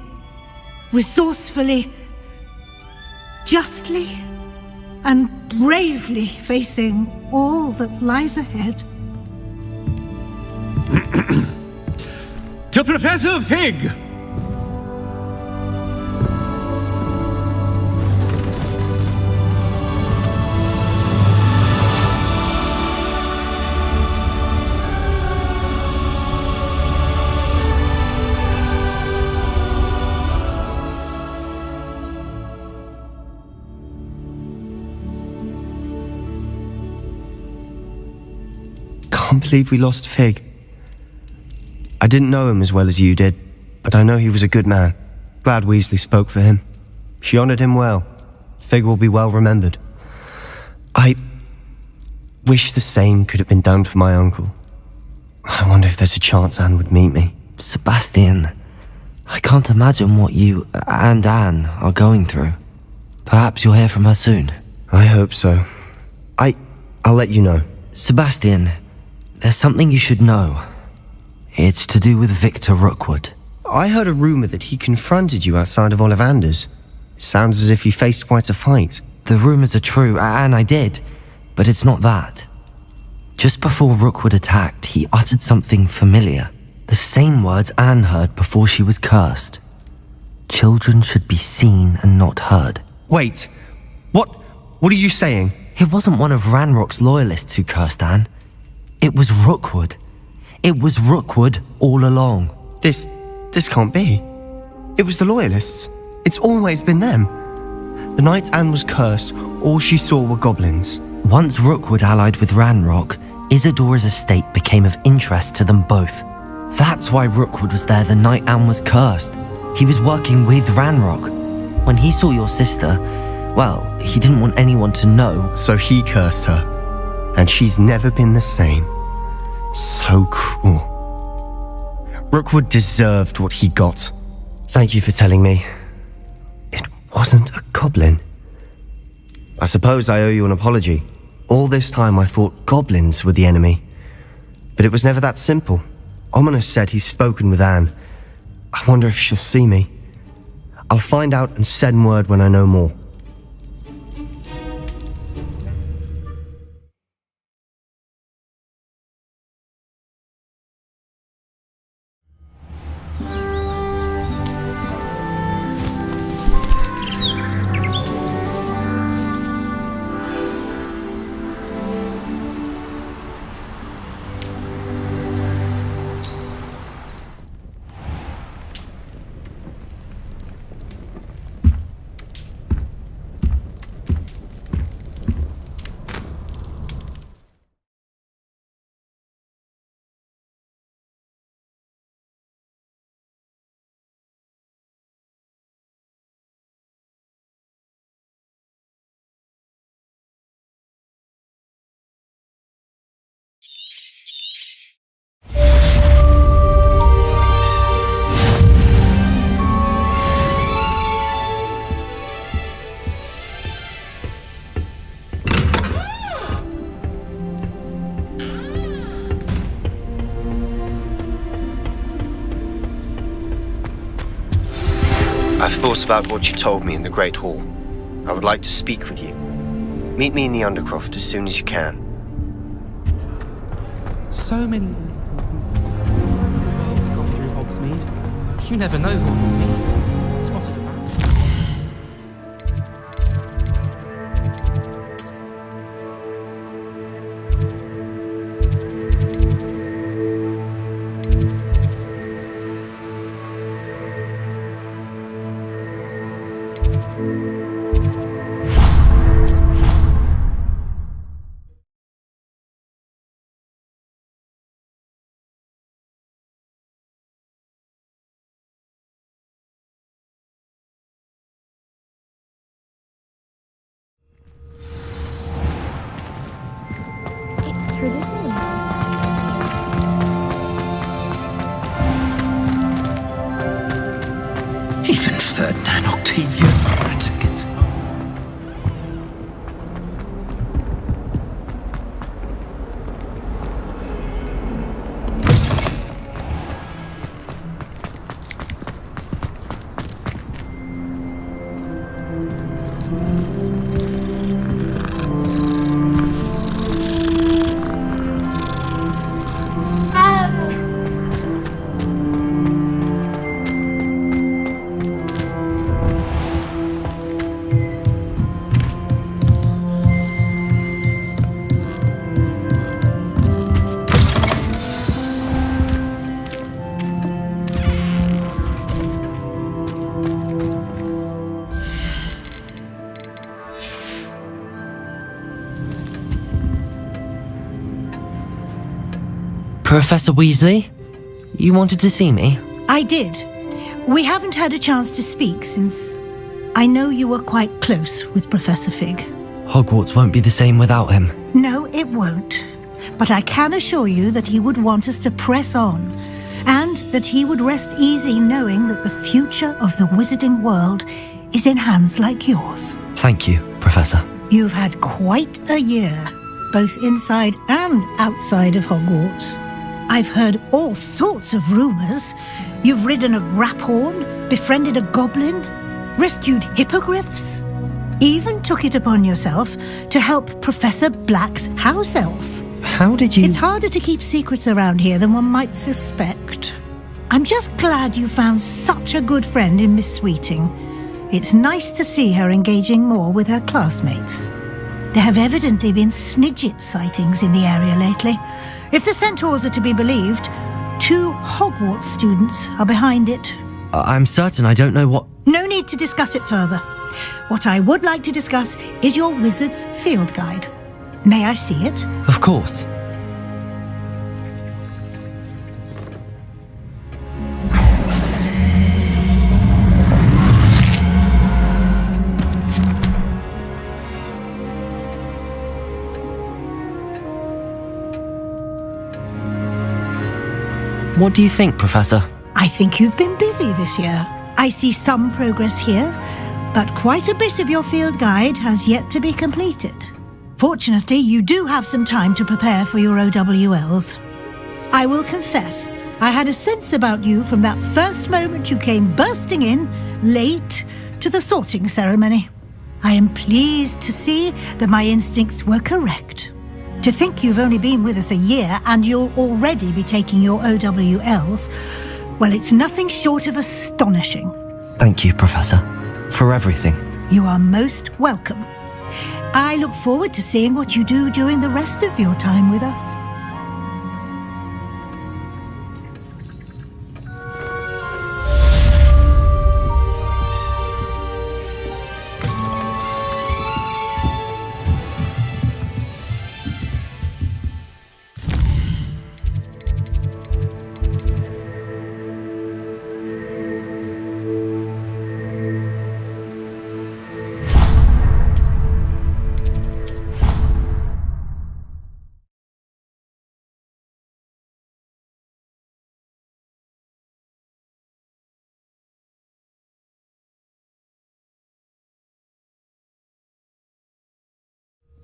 resourcefully, justly, and bravely facing all that lies ahead. To Professor Fig! Can't believe we lost Fig. I didn't know him as well as you did, but I know he was a good man. Glad Weasley spoke for him. She honored him well. Fig will be well remembered. I wish the same could have been done for my uncle. I wonder if there's a chance Anne would meet me. Sebastian, I can't imagine what you and Anne are going through. Perhaps you'll hear from her soon. I hope so. I'll let you know. Sebastian, there's something you should know. It's to do with Victor Rookwood. I heard a rumor that he confronted you outside of Ollivander's. Sounds as if you faced quite a fight. The rumors are true, and I did, but it's not that. Just before Rookwood attacked, he uttered something familiar. The same words Anne heard before she was cursed. Children should be seen and not heard. Wait, what are you saying? It wasn't one of Ranrock's loyalists who cursed Anne. It was Rookwood. It was Rookwood all along. This can't be. It was the loyalists. It's always been them. The night Anne was cursed, all she saw were goblins. Once Rookwood allied with Ranrock, Isadora's estate became of interest to them both. That's why Rookwood was there the night Anne was cursed. He was working with Ranrock. When he saw your sister, well, he didn't want anyone to know. So he cursed her. And she's never been the same. So cruel. Rookwood deserved what he got. Thank you for telling me. It wasn't a goblin. I suppose I owe you an apology. All this time I thought goblins were the enemy. But it was never that simple. Ominous said he's spoken with Anne. I wonder if she'll see me. I'll find out and send word when I know more. I've thought about what you told me in the Great Hall. I would like to speak with you. Meet me in the Undercroft as soon as you can. So many worlds come through Hogsmeade. You never know who will meet. Spotted a Even Ferdinand Octavius Pratt gets Professor Weasley? You wanted to see me? I did. We haven't had a chance to speak since I know you were quite close with Professor Fig. Hogwarts won't be the same without him. No, it won't. But I can assure you that he would want us to press on, and that he would rest easy knowing that the future of the wizarding world is in hands like yours. Thank you, Professor. You've had quite a year, both inside and outside of Hogwarts. I've heard all sorts of rumours. You've ridden a graphorn, befriended a goblin, rescued hippogriffs, even took it upon yourself to help Professor Black's house elf. How did you... It's harder to keep secrets around here than one might suspect. I'm just glad you found such a good friend in Miss Sweeting. It's nice to see her engaging more with her classmates. There have evidently been Snidget sightings in the area lately. If the centaurs are to be believed, 2 Hogwarts students are behind it. I'm certain I don't know what... No need to discuss it further. What I would like to discuss is your wizard's field guide. May I see it? Of course. What do you think, Professor? I think you've been busy this year. I see some progress here, but quite a bit of your field guide has yet to be completed. Fortunately, you do have some time to prepare for your OWLs. I will confess, I had a sense about you from that first moment you came bursting in, late, to the sorting ceremony. I am pleased to see that my instincts were correct. To think you've only been with us a year and you'll already be taking your OWLs, well, it's nothing short of astonishing. Thank you, Professor, for everything. You are most welcome. I look forward to seeing what you do during the rest of your time with us.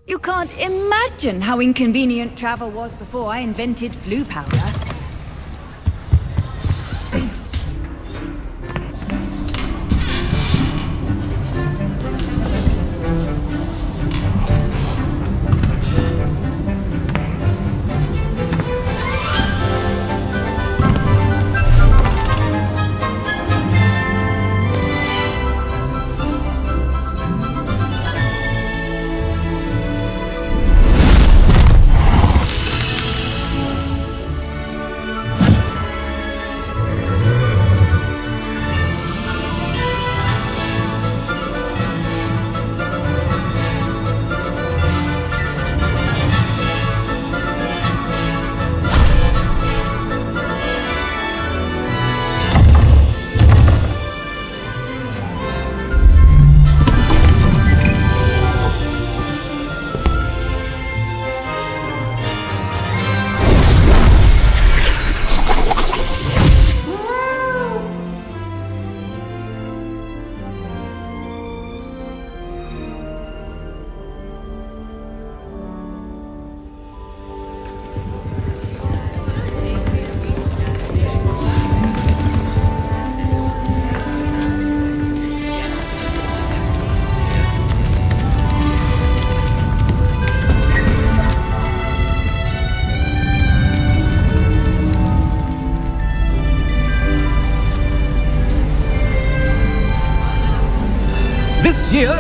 You can't imagine how inconvenient travel was before I invented flu powder.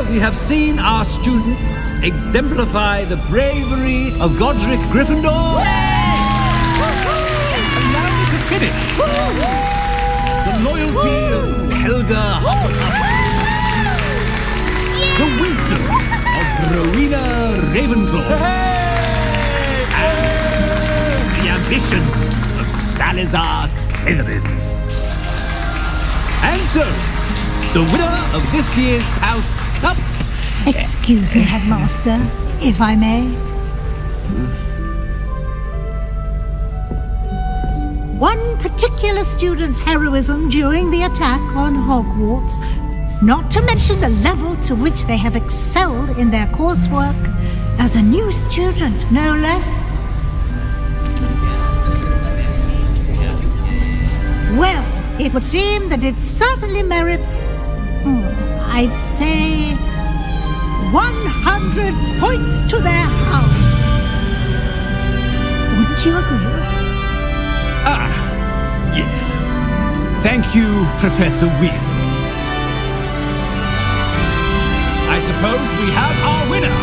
we have seen our students exemplify the bravery of Godric Gryffindor. And now to finish, the loyalty of Helga Hufflepuff. The wisdom of Rowena Ravenclaw. And the ambition of Salazar Slytherin. And so, the winner of this year's House Cup... Excuse me, Headmaster, if I may. One particular student's heroism during the attack on Hogwarts, not to mention the level to which they have excelled in their coursework, as a new student, no less. Well, it would seem that it certainly merits, I'd say, 100 points to their house. Wouldn't you agree? Yes. Thank you, Professor Weasley. I suppose we have our winner.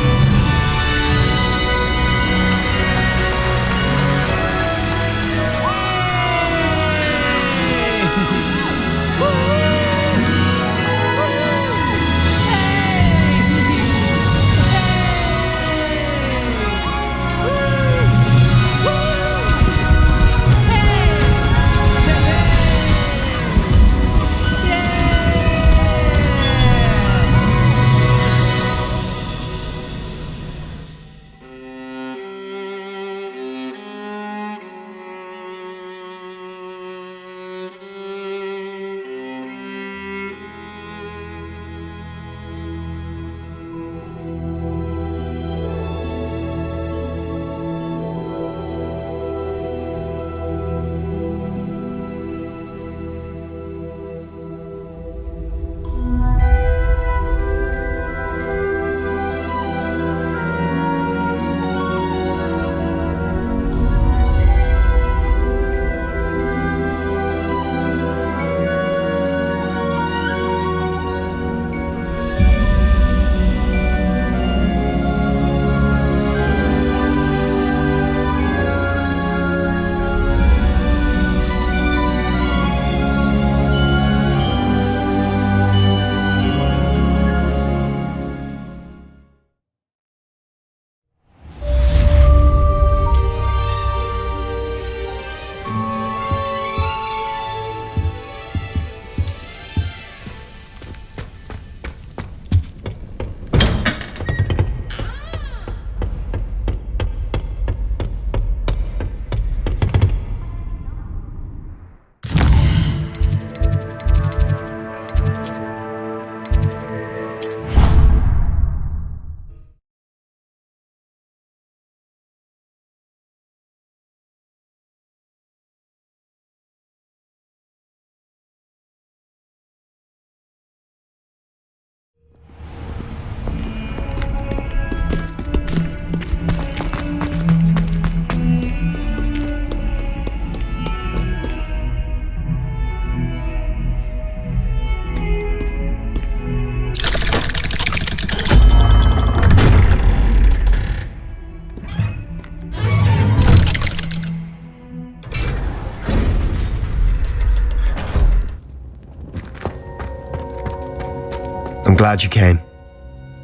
I'm glad you came.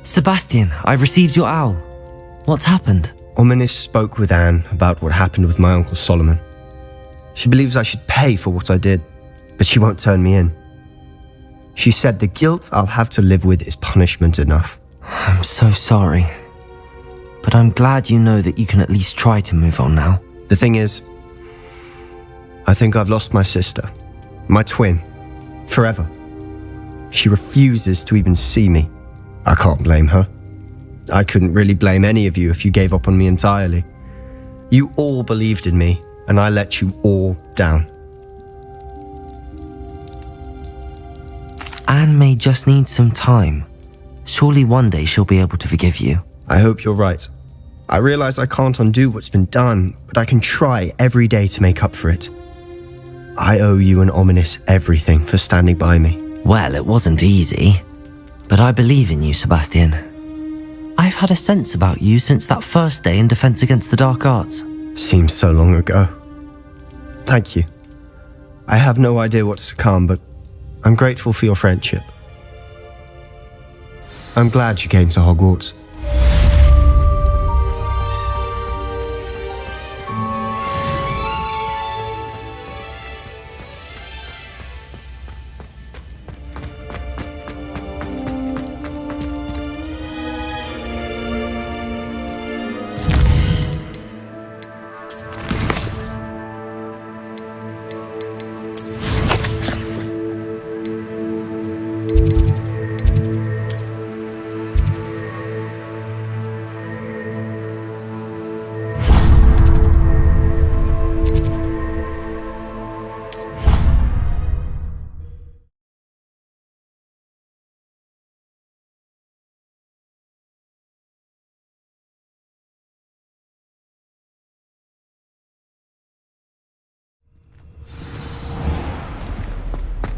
Sebastian, I received your owl. What's happened? Ominis spoke with Anne about what happened with my Uncle Solomon. She believes I should pay for what I did, but she won't turn me in. She said the guilt I'll have to live with is punishment enough. I'm so sorry. But I'm glad you know that you can at least try to move on now. The thing is, I think I've lost my sister, my twin, forever. She refuses to even see me. I can't blame her. I couldn't really blame any of you if you gave up on me entirely. You all believed in me, and I let you all down. Anne may just need some time. Surely one day she'll be able to forgive you. I hope you're right. I realize I can't undo what's been done, but I can try every day to make up for it. I owe you and Ominis everything for standing by me. Well, it wasn't easy. But I believe in you, Sebastian. I've had a sense about you since that first day in Defense Against the Dark Arts. Seems so long ago. Thank you. I have no idea what's to come, but I'm grateful for your friendship. I'm glad you came to Hogwarts.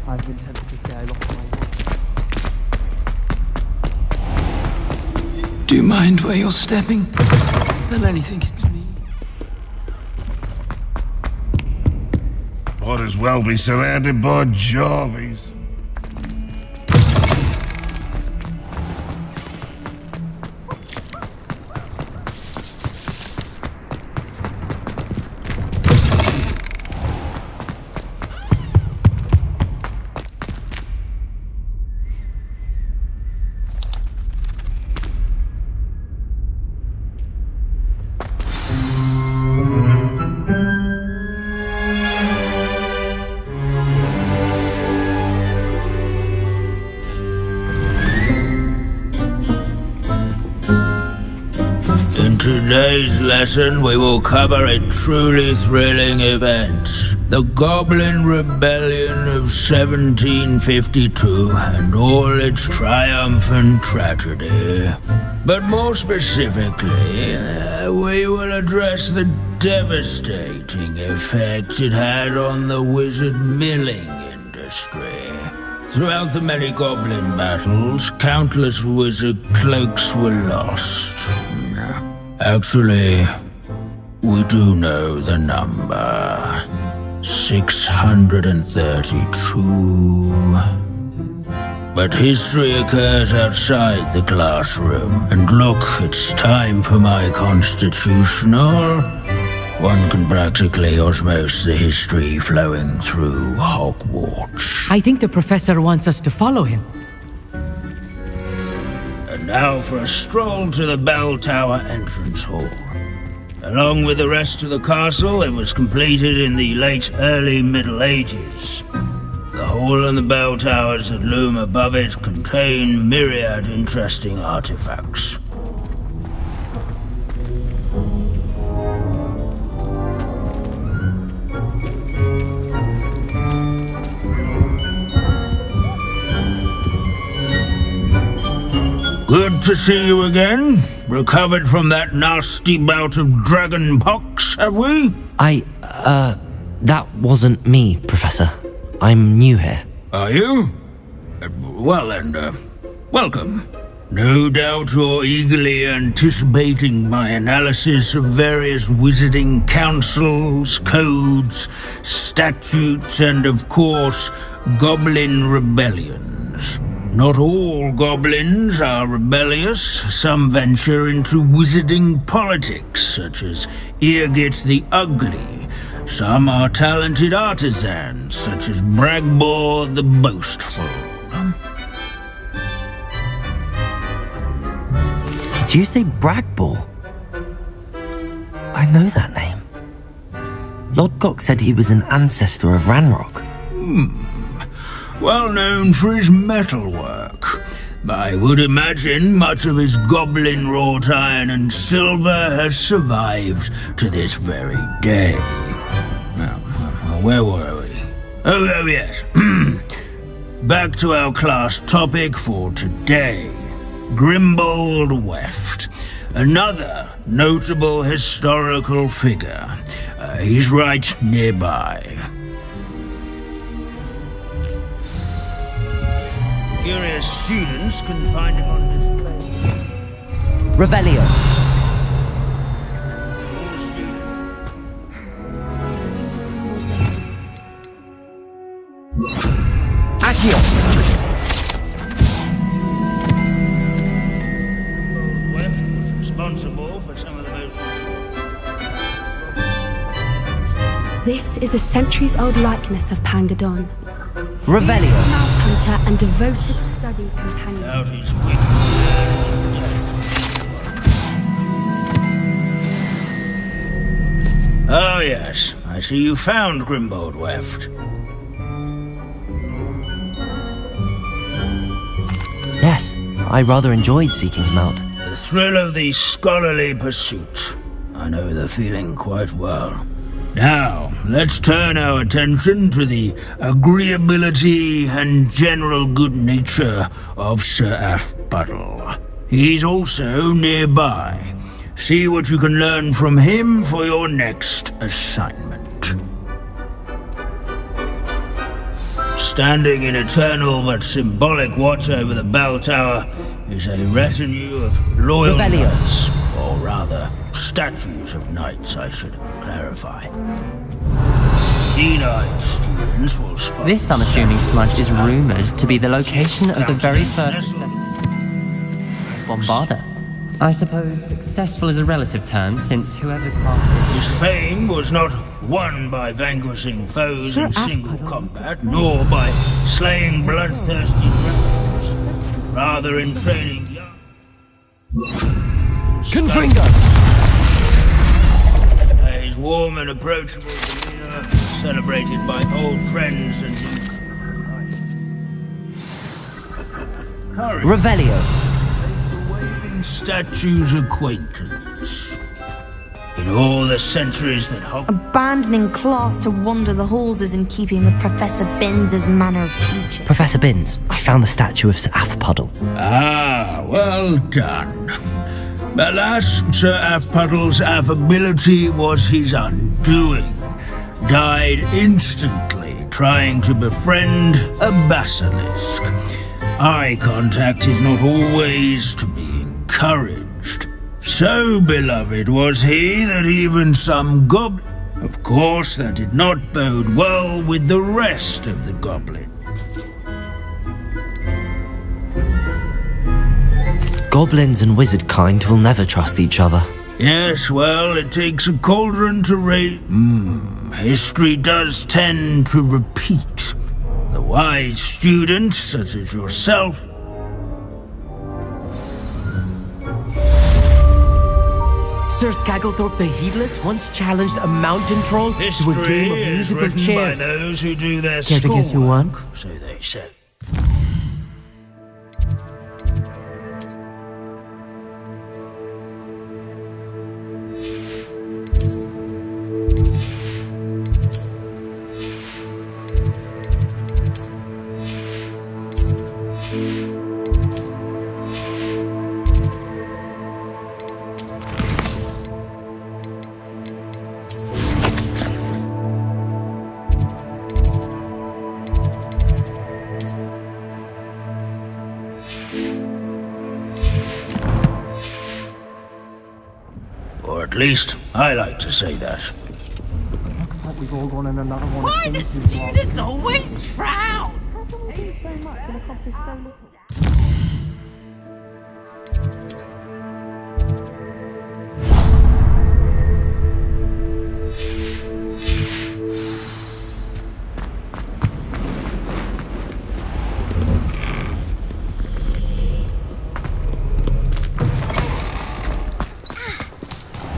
I've been tempted to say I lost my watch. Do you mind where you're stepping? They'll only think it's me. Might as well be surrounded by Jarvies. In today's lesson, we will cover a truly thrilling event. The Goblin Rebellion of 1752 and all its triumph and tragedy. But more specifically, we will address the devastating effect it had on the wizard milling industry. Throughout the many goblin battles, countless wizard cloaks were lost. Actually, we do know the number. 632. But history occurs outside the classroom. And look, it's time for my constitutional. One can practically osmose the history flowing through Hogwarts. I think the professor wants us to follow him. And now for a stroll to the Bell Tower entrance hall. Along with the rest of the castle, it was completed in the late early Middle Ages. The hall and the bell towers that loom above it contain myriad interesting artifacts. Good to see you again. Recovered from that nasty bout of dragon pox, have we? That wasn't me, Professor. I'm new here. Are you? Well then, welcome. No doubt you're eagerly anticipating my analysis of various wizarding councils, codes, statutes, and of course, goblin rebellions. Not all goblins are rebellious. Some venture into wizarding politics, such as Eargit the Ugly. Some are talented artisans, such as Bragbor the Boastful. Did you say Bragbor? I know that name. Lodgok said he was an ancestor of Ranrock. Well known for his metalwork. I would imagine much of his goblin wrought iron and silver has survived to this very day. Now, where were we? Oh yes. Back to our class topic for today. Grimbold Weft. Another notable historical figure. He's right nearby. Curious students can find him on display. Revelio. Accio. Webb was responsible for some of the most... This is a centuries-old likeness of Pangadon. Revelio. Fierce mouse hunter and devoted study companion. Out his weak... Oh yes, I see you found Grimbold Weft. Yes, I rather enjoyed seeking him out. The thrill of the scholarly pursuit. I know the feeling quite well. Now, let's turn our attention to the agreeability and general good nature of Sir Athpuddle. He's also nearby. See what you can learn from him for your next assignment. Standing in eternal but symbolic watch over the bell tower is a retinue of loyal knights, or rather, statues of knights, I should clarify. Keen-eyed students will spot... This unassuming smudge is rumoured to be the location of the very first bombarder. I suppose successful is a relative term, since whoever crafted... His fame was not won by vanquishing foes in single combat, nor by slaying bloodthirsty dragons. Rather in training young... Confringo! His warm and approachable demeanor, celebrated by old friends and... Revelio. Statue's acquaintance. In all the centuries that abandoning class to wander the halls is in keeping with Professor Binns' manner of teaching. Professor Binns, I found the statue of Sir Athpuddle. Ah, well done. Alas, Sir Athpuddle's affability was his undoing. Died instantly trying to befriend a basilisk. Eye contact is not always to be encouraged. So beloved was he that even some goblin... Of course, that did not bode well with the rest of the goblin. Goblins and wizard kind will never trust each other. Yes, well, it takes a cauldron to raise... History does tend to repeat. The wise students, such as yourself... Sir Skagglethorpe the Heedless once challenged a mountain troll to a game of musical chairs. By those who do their Care to guess who won? So they say. At least, I like to say that. Why do students always frown?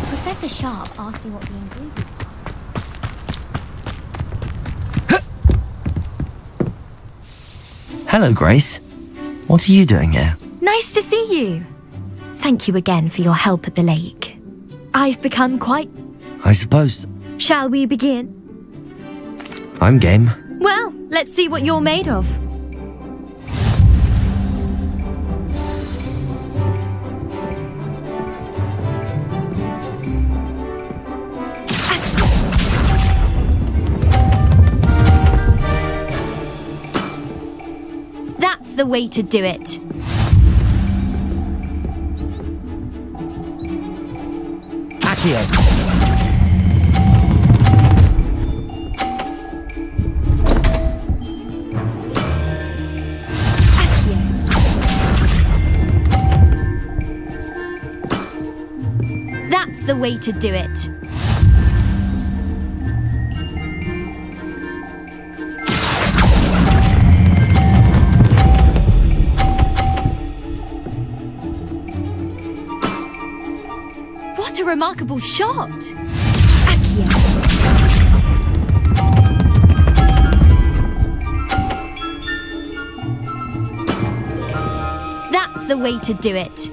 Professor Sharp asked me what the ingredients are. Hello, Grace. What are you doing here? Nice to see you. Thank you again for your help at the lake. I've become quite... I suppose. Shall we begin? I'm game. Well, let's see what you're made of. That's the way to do it. Accio. That's the way to do it. What a remarkable shot! Accio. That's the way to do it.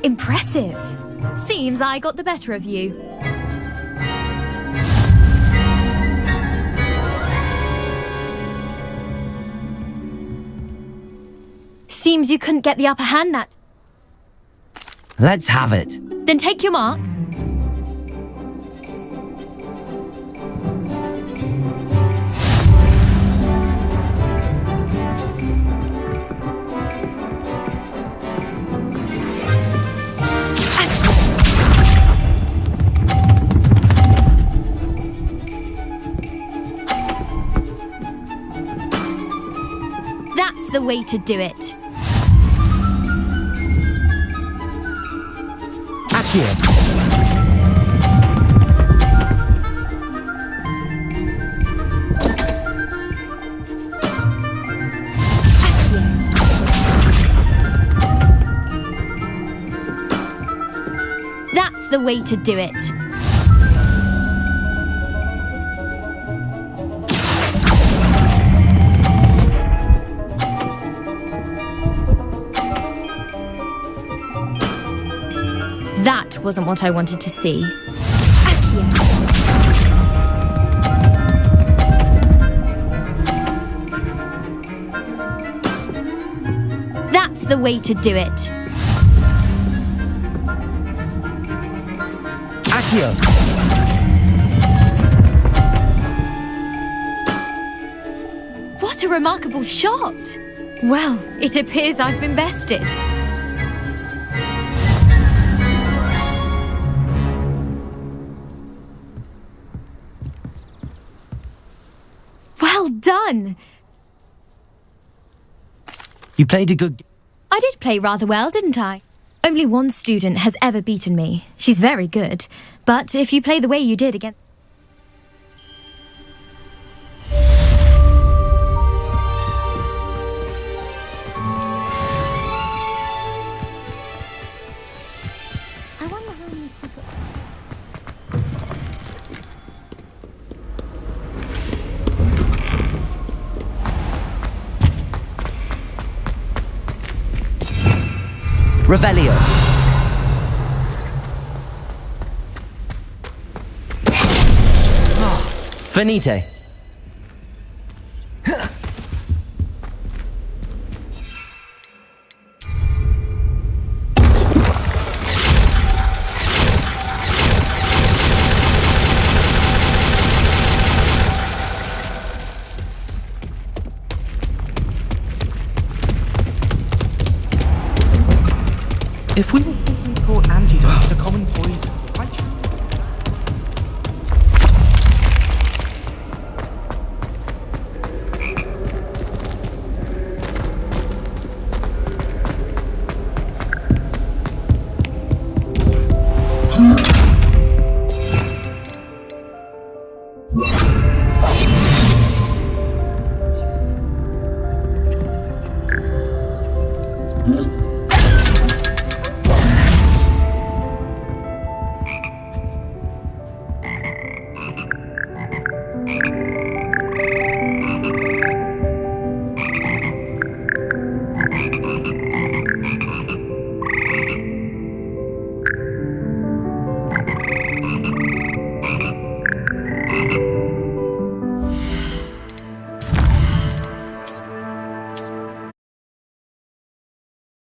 Impressive. Seems I got the better of you. Seems you couldn't get the upper hand that. Let's have it. Then take your mark. That's the way to do it. Accio. That's the way to do it. That wasn't what I wanted to see. Accio. That's the way to do it. Accio. What a remarkable shot! Well, it appears I've been bested. Well done! You played a good... I did play rather well, didn't I? Only one student has ever beaten me. She's very good. But if you play the way you did again... I wonder how many people... Revelio. Finite. If we were looking for antidotes to common poisons, I...